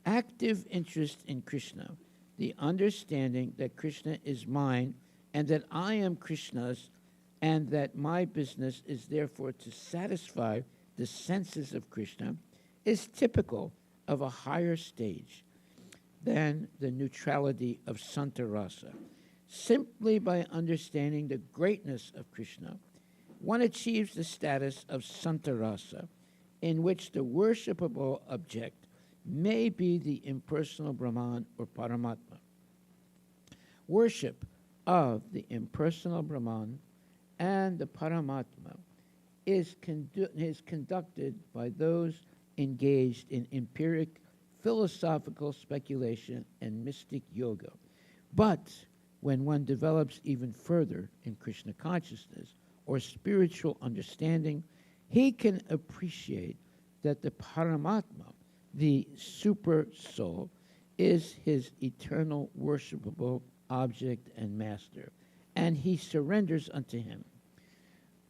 Active interest in Krishna, the understanding that Krishna is mine and that I am Krishna's, and that my business is therefore to satisfy the senses of Krishna, is typical of a higher stage than the neutrality of Santarasa. Simply by understanding the greatness of Krishna, one achieves the status of Santarasa, in which the worshipable object may be the impersonal Brahman or Paramatma. Worship of the impersonal Brahman and the Paramatma is conducted by those engaged in empiric philosophical speculation and mystic yoga. But when one develops even further in Krishna consciousness or spiritual understanding, he can appreciate that the Paramatma, the super soul, is his eternal worshipable object and master, and he surrenders unto him.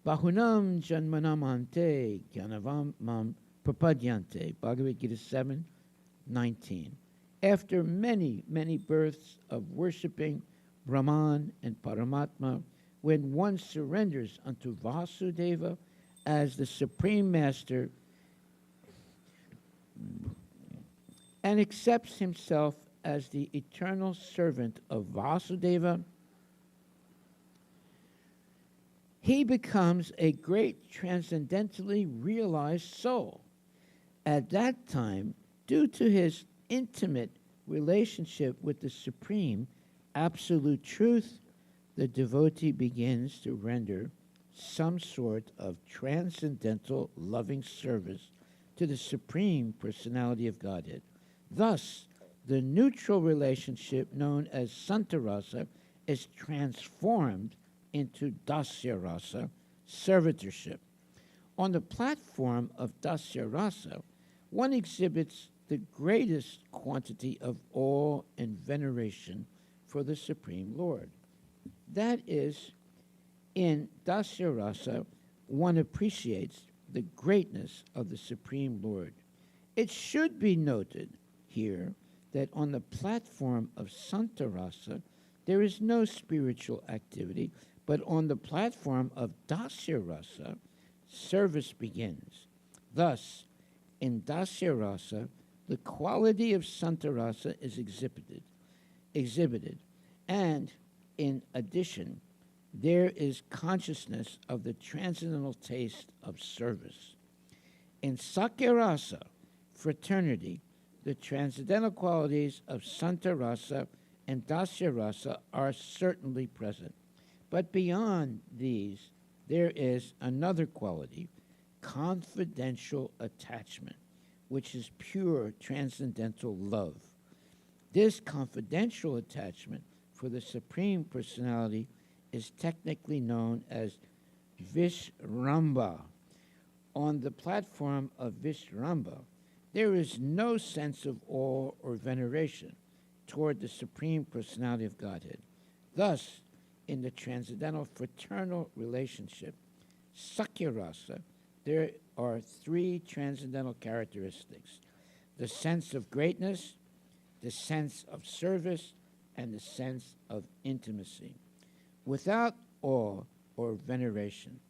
Bahunam janmanamante gyanavam mam prapadyante, Bhagavad Gita 7:19. After many, many births of worshiping Brahman and Paramatma, when one surrenders unto Vasudeva as the Supreme Master and accepts himself as the eternal servant of Vasudeva, he becomes a great transcendentally realized soul. At that time, due to his intimate relationship with the Supreme Absolute Truth, the devotee begins to render some sort of transcendental loving service to the Supreme Personality of Godhead. Thus, the neutral relationship known as Santarasa is transformed into Dasyarasa, servitorship. On the platform of Dasyarasa, one exhibits the greatest quantity of awe and veneration for the Supreme Lord. That is, in Dasyarasa, one appreciates the greatness of the Supreme Lord. It should be noted here that on the platform of Santarasa, there is no spiritual activity, but on the platform of Dasyarasa, service begins. Thus, in Dasyarasa, the quality of Santarasa is exhibited, and in addition, there is consciousness of the transcendental taste of service. In Sakyarasa, fraternity, the transcendental qualities of Santarasa and Dasyarasa are certainly present. But beyond these, there is another quality, confidential attachment, which is pure transcendental love. This confidential attachment for the Supreme Personality is technically known as Vishramba. On the platform of Vishramba, there is no sense of awe or veneration toward the Supreme Personality of Godhead. Thus, in the transcendental fraternal relationship, Sakyarasa, there are three transcendental characteristics: the sense of greatness, the sense of service, and the sense of intimacy, without awe or veneration.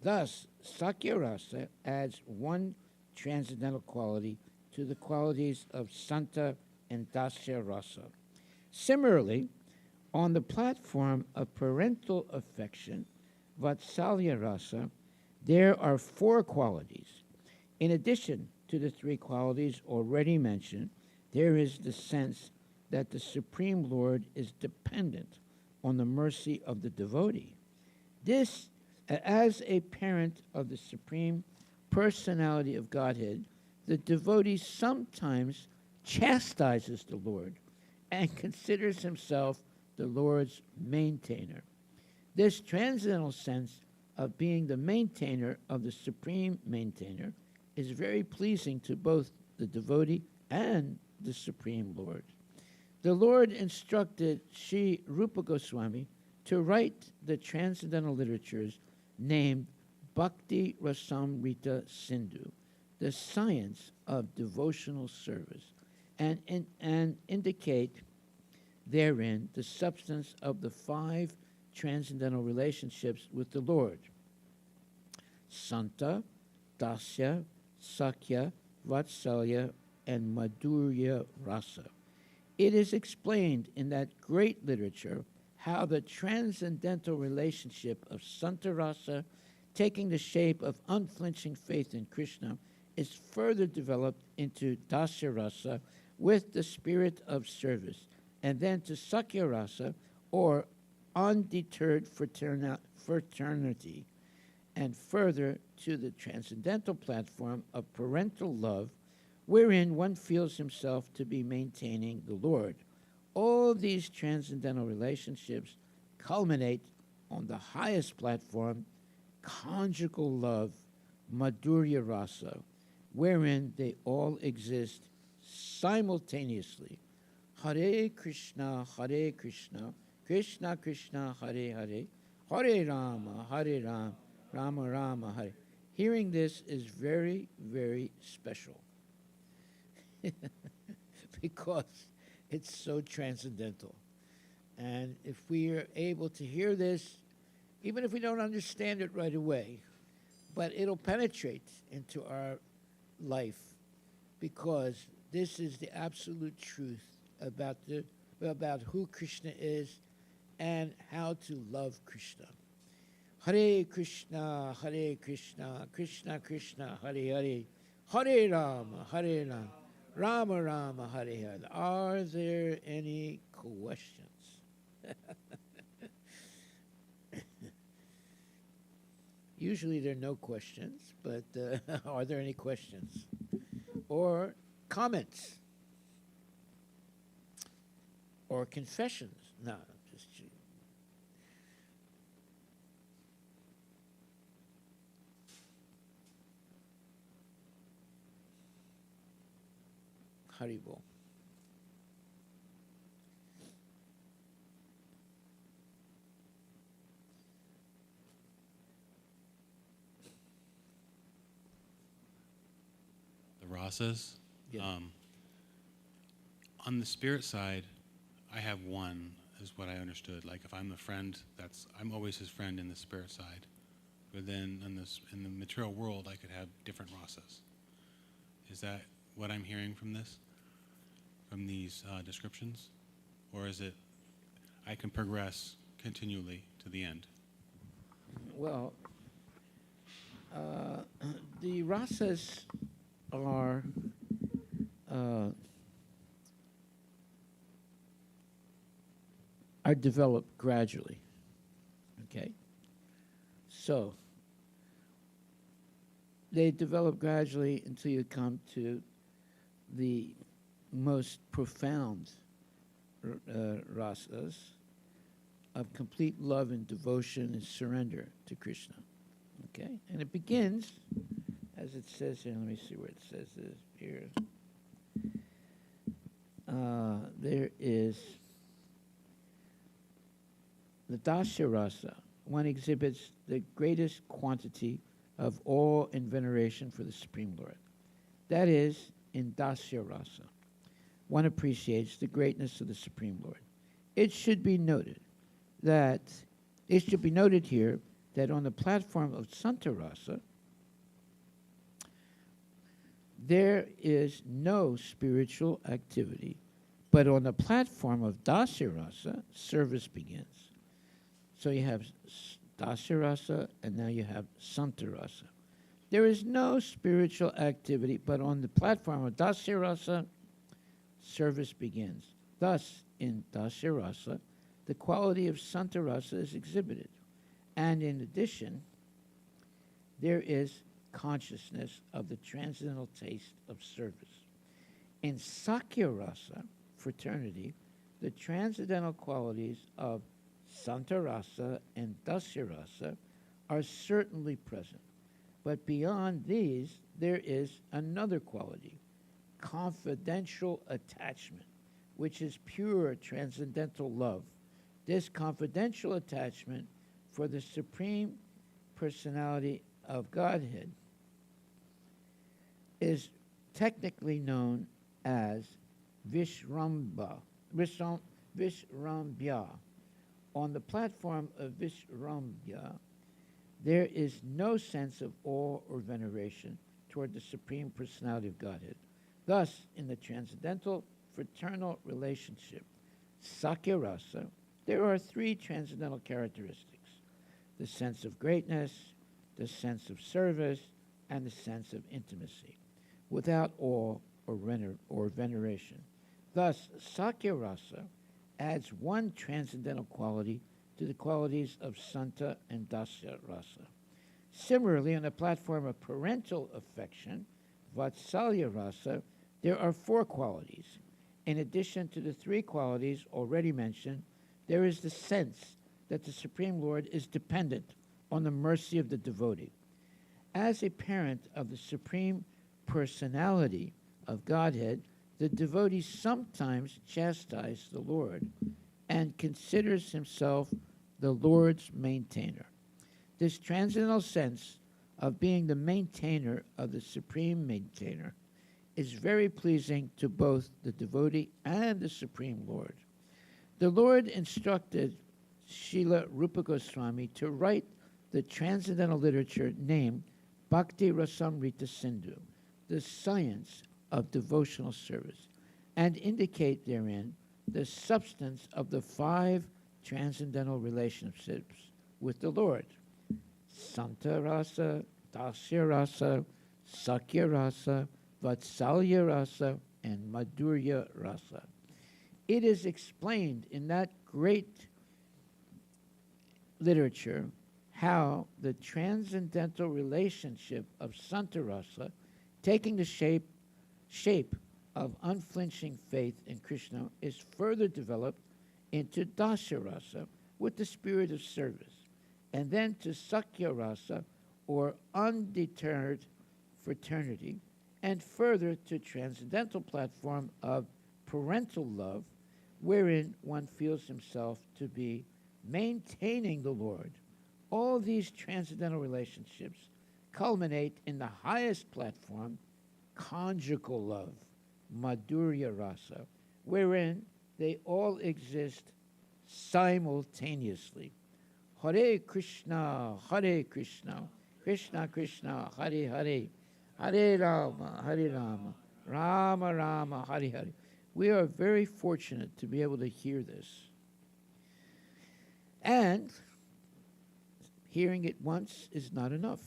Thus, Sakyarasa adds one transcendental quality to the qualities of Santa and Dasya Rasa. Similarly, on the platform of parental affection, Vatsalya Rasa, there are four qualities. In addition to the three qualities already mentioned, there is the sense that the Supreme Lord is dependent on the mercy of the devotee. This, as a parent of the Supreme Personality of Godhead, the devotee sometimes chastises the Lord and considers himself the Lord's maintainer. This transcendental sense of being the maintainer of the Supreme Maintainer is very pleasing to both the devotee and the Supreme Lord. The Lord instructed Sri Rupa Goswami to write the transcendental literatures named Bhakti Rasamrita Sindhu, the science of devotional service, and indicate therein the substance of the five transcendental relationships with the Lord: Santa, Dasya, Sakya, Vatsalya, and Madhurya Rasa. It is explained in that great literature how the transcendental relationship of Santa Rasa, taking the shape of unflinching faith in Krishna, is further developed into Dasya Rasa with the spirit of service, and then to Sakya Rasa, or undeterred fraternity, and further to the transcendental platform of parental love, wherein one feels himself to be maintaining the Lord. All these transcendental relationships culminate on the highest platform, conjugal love, Madhurya Rasa, wherein they all exist simultaneously. Hare Krishna, Krishna Krishna, Hare Hare, Hare Rama, Rama Rama, Hare. Hearing this is very, very special because it's so transcendental. And if we are able to hear this, even if we don't understand it right away, but it'll penetrate into our life, because this is the absolute truth about who Krishna is and how to love Krishna. Hare Krishna, Krishna Krishna, Hare Hare, Hare Rama, Rama Rama, Hare Hare. Are there any questions? Usually there are no questions, but are there any questions or comments or confessions? No, just Haribol. Rasas. Yeah. On the spirit side, I have one, is what I understood. Like if I'm the friend, I'm always his friend in the spirit side. But then in the material world, I could have different rasas. Is that what I'm hearing from these descriptions? Or is it I can progress continually to the end? Well, the rasas are developed gradually. Okay? So, they develop gradually until you come to the most profound rasas of complete love and devotion and surrender to Krishna. Okay? And it begins, as it says here, let me see where it says this here. There is the Dasharasa. One exhibits the greatest quantity of awe and veneration for the Supreme Lord. That is, in Dasharasa, one appreciates the greatness of the Supreme Lord. It should be noted here that on the platform of Santarasa, there is no spiritual activity, but on the platform of Dasarasa, service begins. So you have Dasarasa, and now you have Santarasa. There is no spiritual activity, but on the platform of Dasarasa, service begins. Thus, in Dasarasa, the quality of Santarasa is exhibited. And in addition, there is consciousness of the transcendental taste of service. In Sakyarasa, fraternity, the transcendental qualities of Santarasa and Dasarasa are certainly present. But beyond these, there is another quality, confidential attachment, which is pure transcendental love. This confidential attachment for the Supreme Personality of Godhead is technically known as Vishrambya. On the platform of Vishrambya, there is no sense of awe or veneration toward the Supreme Personality of Godhead. Thus, in the transcendental fraternal relationship, Sakyarasa, there are three transcendental characteristics: the sense of greatness, the sense of service, and the sense of intimacy, without awe or veneration. Thus, Sakyarasa adds one transcendental quality to the qualities of Santa and Dasarasa. Similarly, on the platform of parental affection, Vatsalya Rasa, there are four qualities. In addition to the three qualities already mentioned, there is the sense that the Supreme Lord is dependent on the mercy of the devotee. As a parent of the Supreme Personality of Godhead, the devotee sometimes chastises the Lord and considers himself the Lord's maintainer. This transcendental sense of being the maintainer of the Supreme Maintainer is very pleasing to both the devotee and the Supreme Lord. The Lord instructed Srila Rupa Goswami to write the transcendental literature named Bhakti Rasamrita Sindhu, the science of devotional service, and indicate therein the substance of the five transcendental relationships with the Lord: Santa Rasa, Dasya Rasa, Sakya Rasa, Vatsalya Rasa, and Madhurya Rasa. It is explained in that great literature how the transcendental relationship of Santa Rasa, taking the shape of unflinching faith in Krishna, is further developed into Dasya Rasa with the spirit of service, and then to Sakya Rasa, or undeterred fraternity, and further to transcendental platform of parental love, wherein one feels himself to be maintaining the Lord. All these transcendental relationships culminate in the highest platform, conjugal love, Madhurya Rasa, wherein they all exist simultaneously. Hare Krishna, Krishna Krishna, Hare Hare, Hare Rama, Rama Rama, Hare Hare. We are very fortunate to be able to hear this. And hearing it once is not enough.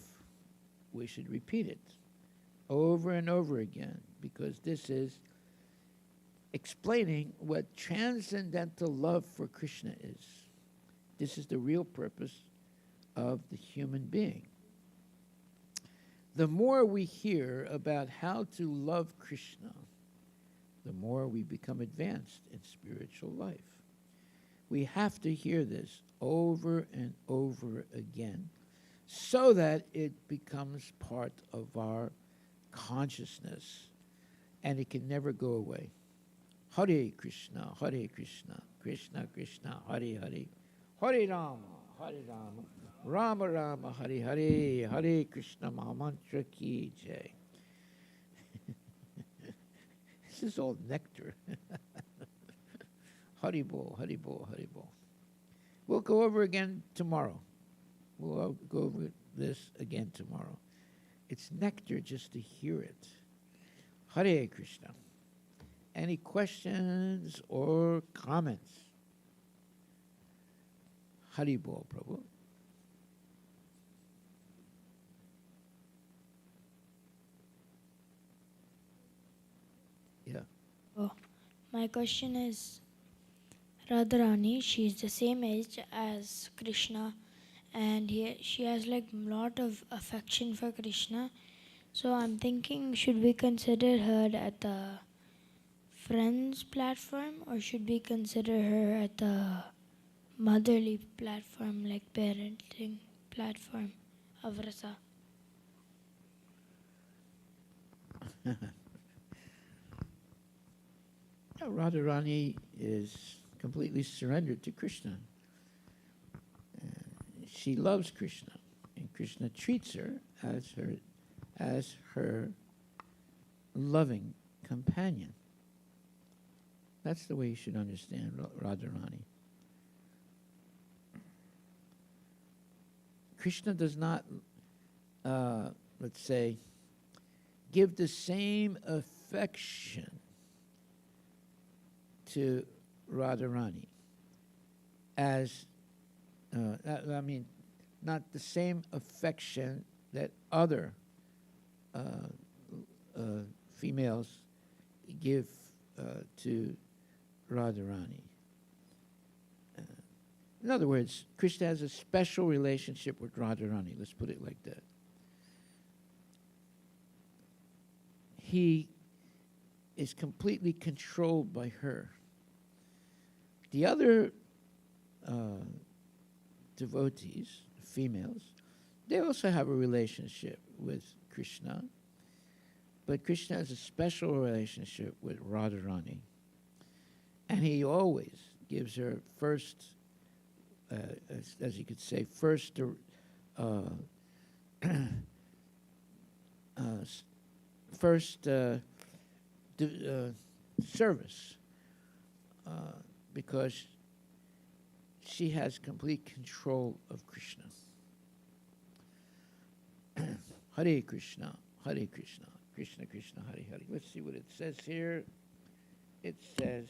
We should repeat it over and over again, because this is explaining what transcendental love for Krishna is. This is the real purpose of the human being. The more we hear about how to love Krishna, the more we become advanced in spiritual life. We have to hear this over and over again, so that it becomes part of our consciousness and it can never go away. Hare Krishna, Krishna Krishna, Hare Hare, Hare Rama, Rama Rama, Hare Hare, Hare Krishna Mahamantra Ki Jai. This is all nectar. Haribol, Haribol, Haribol. We'll go over again tomorrow. We'll go over this again tomorrow. It's nectar just to hear it. Hare Krishna. Any questions or comments? Haribol, Prabhu. Yeah. Oh, my question is Radharani, she's the same age as Krishna, and she has like lot of affection for Krishna. So I'm thinking, should we consider her at the friends platform, or should we consider her at the motherly platform, like parenting platform of Rasa? Radharani is completely surrendered to Krishna. She loves Krishna, and Krishna treats her as her loving companion. That's the way you should understand Radharani. Krishna does not, let's say, give the same affection to Radharani as, not the same affection that other females give to Radharani. In other words, Krishna has a special relationship with Radharani. Let's put it like that. He is completely controlled by her. The other devotees, females, they also have a relationship with Krishna, but Krishna has a special relationship with Radharani, and he always gives her first, as you could say, first service, because she has complete control of Krishna. Hare Krishna, Krishna Krishna, Hare Hare. Let's see what it says here. It says,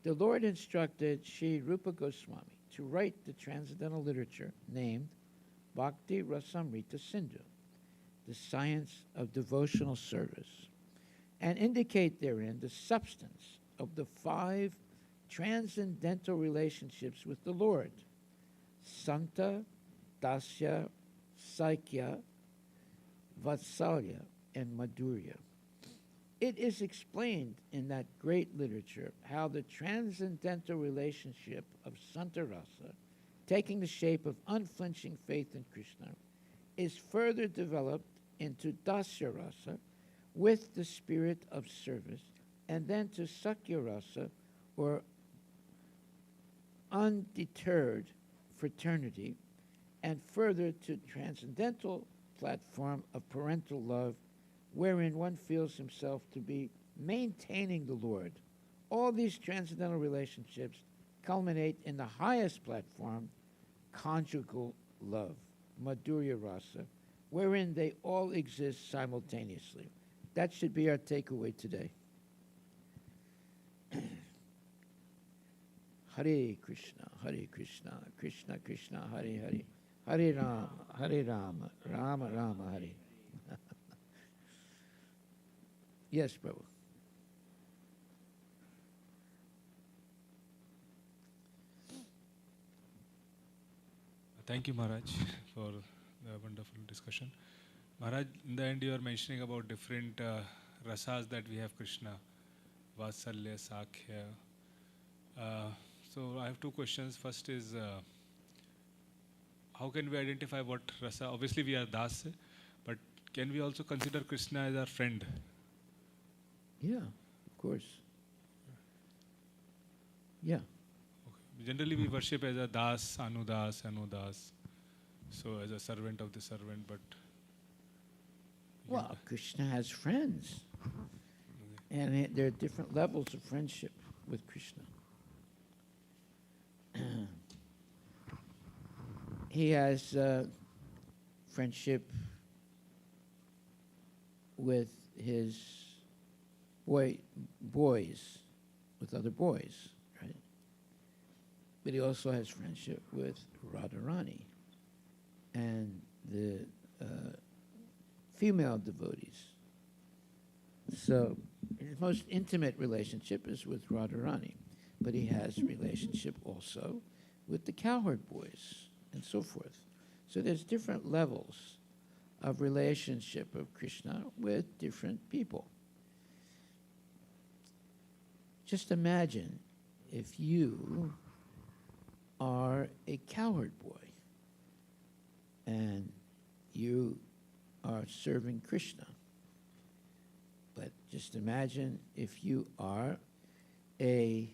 the Lord instructed Sri Rupa Goswami to write the transcendental literature named Bhakti Rasamrita Sindhu, the science of devotional service, and indicate therein the substance of the 5 transcendental relationships with the Lord: Santa, Dasya, Saikya, Vatsalya, and Madhurya. It is explained in that great literature how the transcendental relationship of Santa Rasa, taking the shape of unflinching faith in Krishna, is further developed into Dasya Rasa with the spirit of service, and then to Sakya Rasa, or undeterred fraternity, and further to transcendental platform of parental love, wherein one feels himself to be maintaining the Lord. All these transcendental relationships culminate in the highest platform, conjugal love, Madhurya Rasa, wherein they all exist simultaneously. That should be our takeaway today. Hare Krishna, Krishna Krishna, Hare Hare, Hare Rama, Rama Rama, Hare. Yes, Prabhu. Thank you, Maharaj, for the wonderful discussion. Maharaj, in the end, you are mentioning about different rasas that we have Krishna, Vatsalya, Sakhya. So I have two questions. First is, how can we identify what rasa? Obviously, we are das, but can we also consider Krishna as our friend? Yeah, of course. Yeah. Okay. Generally, we worship as a das, anudas, anudas. So as a servant of the servant, but Well, Krishna has friends. And there are different levels of friendship with Krishna. He has friendship with his boys, with other boys, right? But he also has friendship with Radharani and the female devotees. So his most intimate relationship is with Radharani, but he has relationship also with the cowherd boys and so forth. So there's different levels of relationship of Krishna with different people. Just imagine if you are a cowherd boy and you are serving Krishna. But just imagine if you are a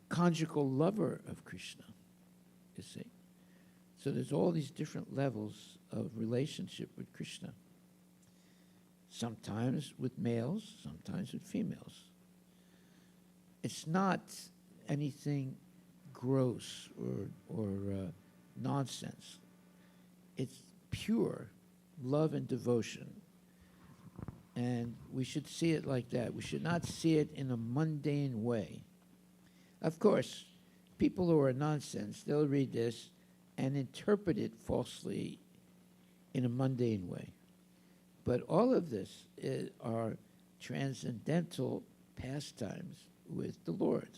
conjugal lover of Krishna, you see. So there's all these different levels of relationship with Krishna. Sometimes with males, sometimes with females. It's not anything gross or nonsense. It's pure love and devotion. And we should see it like that. We should not see it in a mundane way. Of course, people who are nonsense, they'll read this and interpret it falsely in a mundane way. But all of this are transcendental pastimes with the Lord.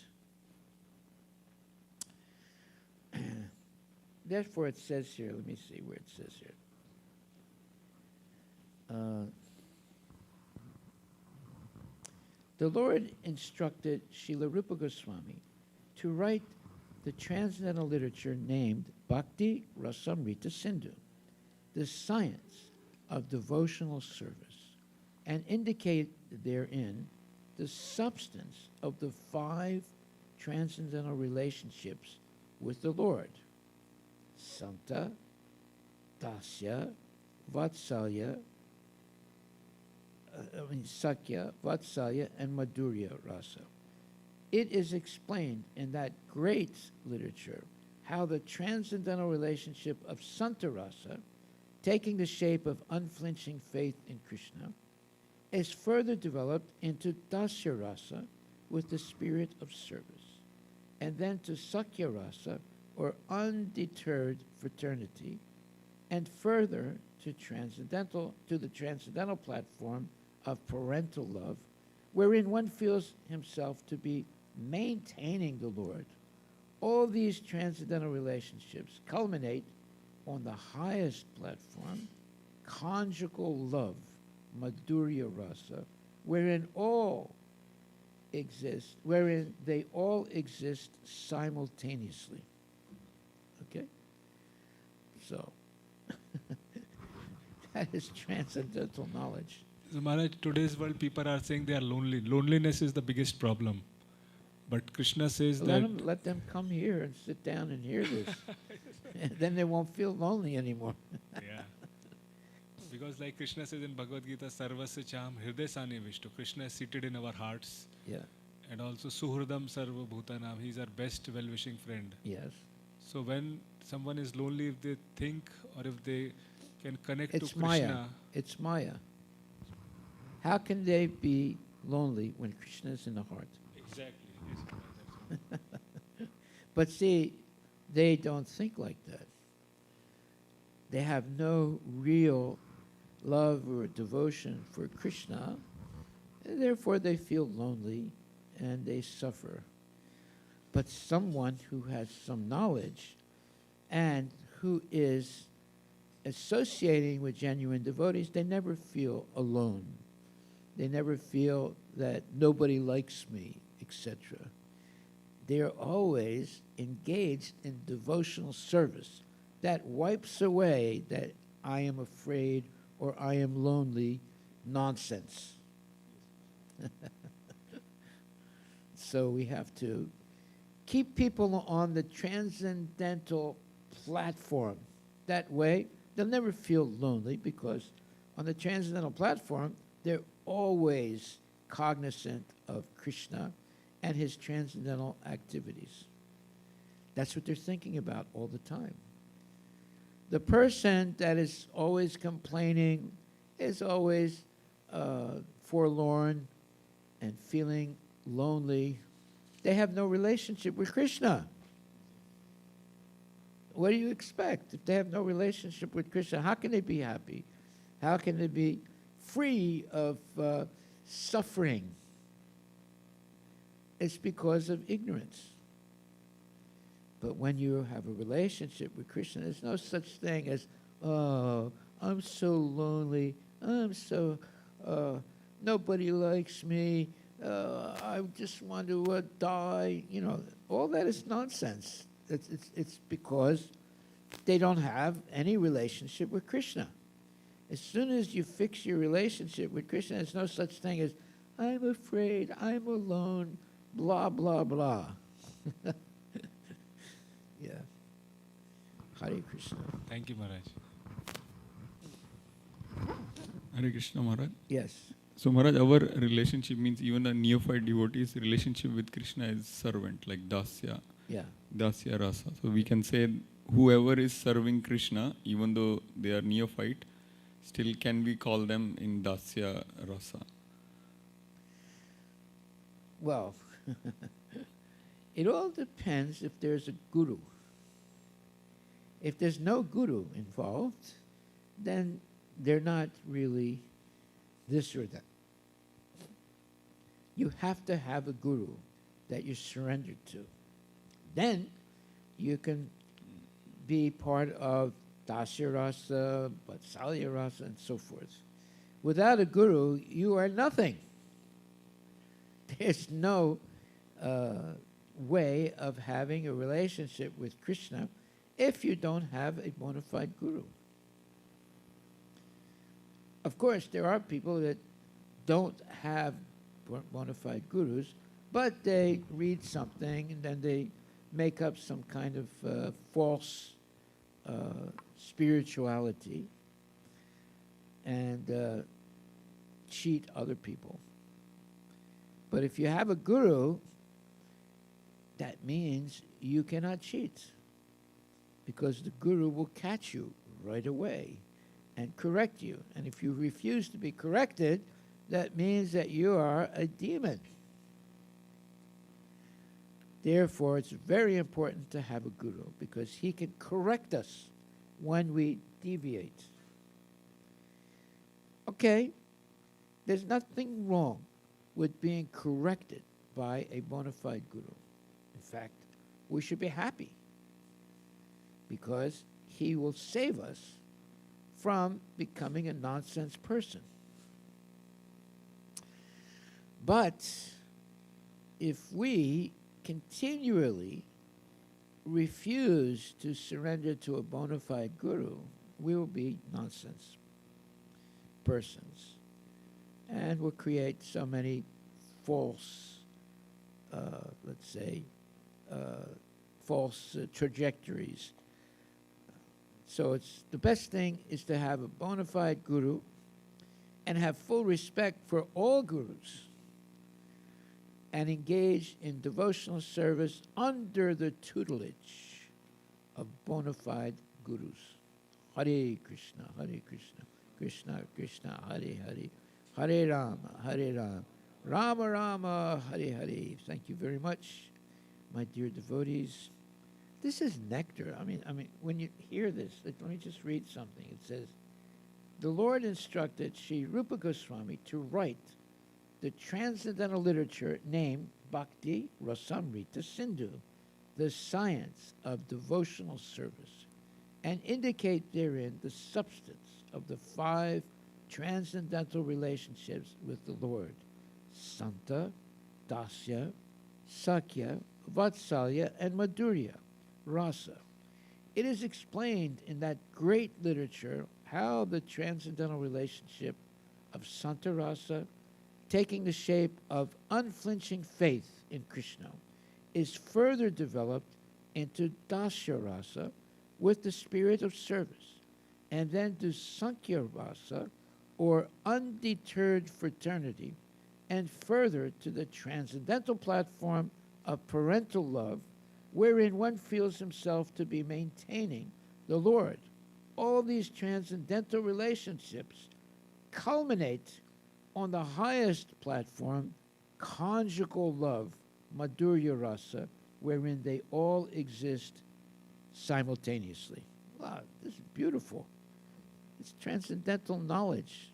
Therefore, it says here, let me see where it says here. The Lord instructed Srila Rupa Goswami to write the transcendental literature named Bhakti Rasamrita Sindhu, the science of devotional service, and indicate therein the substance of the 5 transcendental relationships with the Lord: Santa, Dasya, Vatsalya, Sakya, Vatsalya, and Madhurya Rasa. It is explained in that great literature how the transcendental relationship of Santa Rasa, taking the shape of unflinching faith in Krishna, is further developed into Dasya Rasa with the spirit of service, and then to Sakya Rasa, or undeterred fraternity, and further to the transcendental platform of parental love, wherein one feels himself to be maintaining the Lord. All these transcendental relationships culminate on the highest platform, conjugal love, Madhurya Rasa, wherein they all exist simultaneously. Okay? So, that is transcendental knowledge. So Maharaj, today's world people are saying they are lonely. Loneliness is the biggest problem. But Krishna says Let them come here and sit down and hear this. And then they won't feel lonely anymore. Yeah. Because like Krishna says in Bhagavad Gita, Sarvasya Cham Hridesani Vishtu. Krishna is seated in our hearts. Yeah. And also Suhridam Sarva Bhutanam. He is our best well-wishing friend. Yes. So when someone is lonely, if they think or if they can connect It's to Krishna. Maya. It's Maya. How can they be lonely when Krishna is in the heart? Exactly. Yes, that's right. But see, they don't think like that. They have no real love or devotion for Krishna, and therefore they feel lonely and they suffer. But someone who has some knowledge and who is associating with genuine devotees, they never feel alone. They never feel that nobody likes me, etc. They're always engaged in devotional service that wipes away that I am afraid or I am lonely nonsense. So we have to keep people on the transcendental platform. That way, they'll never feel lonely because on the transcendental platform, they're always cognizant of Krishna and his transcendental activities. That's what they're thinking about all the time. The person that is always complaining, is always forlorn and feeling lonely, they have no relationship with Krishna. What do you expect? If they have no relationship with Krishna, how can they be happy? How can they be free of suffering? It's because of ignorance. But when you have a relationship with Krishna, there's no such thing as, oh, I'm so lonely, I'm so, nobody likes me, I just want to die. You know, all that is nonsense. It's because they don't have any relationship with Krishna. As soon as you fix your relationship with Krishna, there's no such thing as, I'm afraid, I'm alone, blah, blah, blah. Yeah. Hare Krishna. Thank you, Maharaj. Hare Krishna Maharaj. Yes. So Maharaj, our relationship means even a neophyte devotee's relationship with Krishna is servant, like dasya, Yeah. dasya rasa. So we can say whoever is serving Krishna, even though they are neophyte, still can we call them in dasya rasa? Well, it all depends if there's a guru. If there's no guru involved, then they're not really this or that. You have to have a guru that you surrender to. Then you can be part of Dasya Rasa, Vatsalya Rasa, and so forth. Without a guru, you are nothing. There's no way of having a relationship with Krishna if you don't have a bona fide guru. Of course, there are people that don't have bona fide gurus, but they read something and then they make up some kind of false spirituality and cheat other people. But if you have a guru, that means you cannot cheat, because the guru will catch you right away and correct you. And if you refuse to be corrected, that means that you are a demon. Therefore, it's very important to have a guru, because he can correct us when we deviate. Okay, there's nothing wrong with being corrected by a bona fide guru. In fact, we should be happy, because he will save us from becoming a nonsense person. But if we continually refuse to surrender to a bona fide guru, we will be nonsense persons, and will create so many false, let's say, false trajectories. So it's the best thing is to have a bona fide guru and have full respect for all gurus and engage in devotional service under the tutelage of bona fide gurus. Hare Krishna, Hare Krishna, Krishna Krishna, Hare Hare, Hare Rama, Rama Rama, Hare Hare. Thank you very much, my dear devotees. This is nectar. I mean, when you hear this, let me just read something. It says, the Lord instructed Sri Rupa Goswami to write the transcendental literature named Bhakti Rasamrita Sindhu, the science of devotional service. and indicate therein the substance of the 5 transcendental relationships with the Lord: Santa, Dasya, Sakya, Vatsalya, and Madhurya, Rasa. It is explained in that great literature how the transcendental relationship of Santa Rasa, taking the shape of unflinching faith in Krishna, is further developed into Dasya Rasa with the spirit of service, and then to Sankhya Rasa, or undeterred fraternity, and further to the transcendental platform of parental love, wherein one feels himself to be maintaining the Lord. All these transcendental relationships culminate on the highest platform, conjugal love, Madhurya Rasa, wherein they all exist simultaneously. Wow, this is beautiful. It's transcendental knowledge.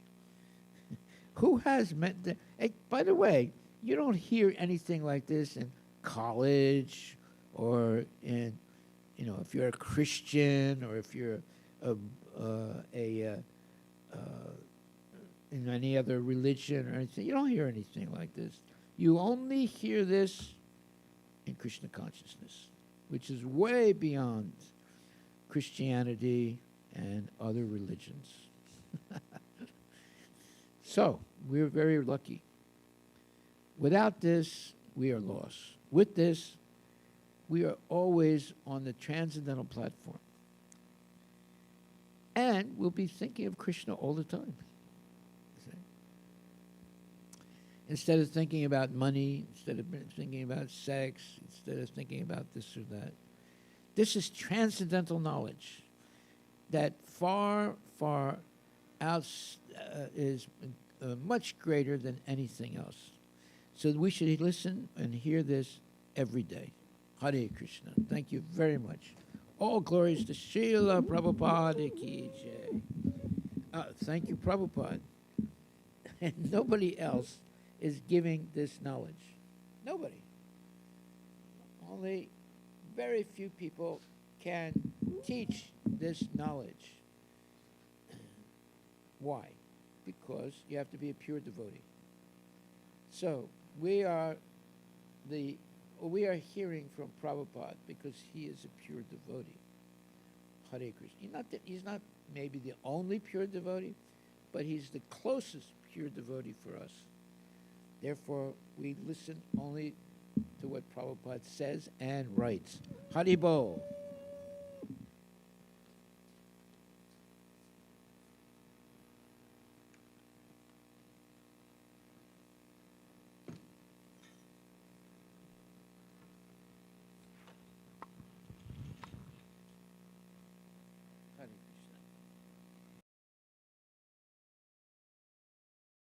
Who has meant that? Hey, by the way, you don't hear anything like this in college or in, if you're a Christian or if you're in any other religion or anything. You don't hear anything like this. You only hear this in Krishna consciousness, which is way beyond Christianity and other religions. So, we're very lucky. Without this, we are lost. With this, we are always on the transcendental platform. And we'll be thinking of Krishna all the time. Instead of thinking about money, instead of thinking about sex, instead of thinking about this or that. This is transcendental knowledge that far, far is much greater than anything else. So we should listen and hear this every day. Hare Krishna. Thank you very much. All glories to Srila Prabhupada ki jai. Thank you, Prabhupada. And nobody else is giving this knowledge. Nobody. Only very few people can teach this knowledge. Why? Because you have to be a pure devotee. So we are hearing from Prabhupada because he is a pure devotee. Hare Krishna. He's not maybe the only pure devotee, but he's the closest pure devotee for us. Therefore, we listen only to what Prabhupada says and writes. Haribol.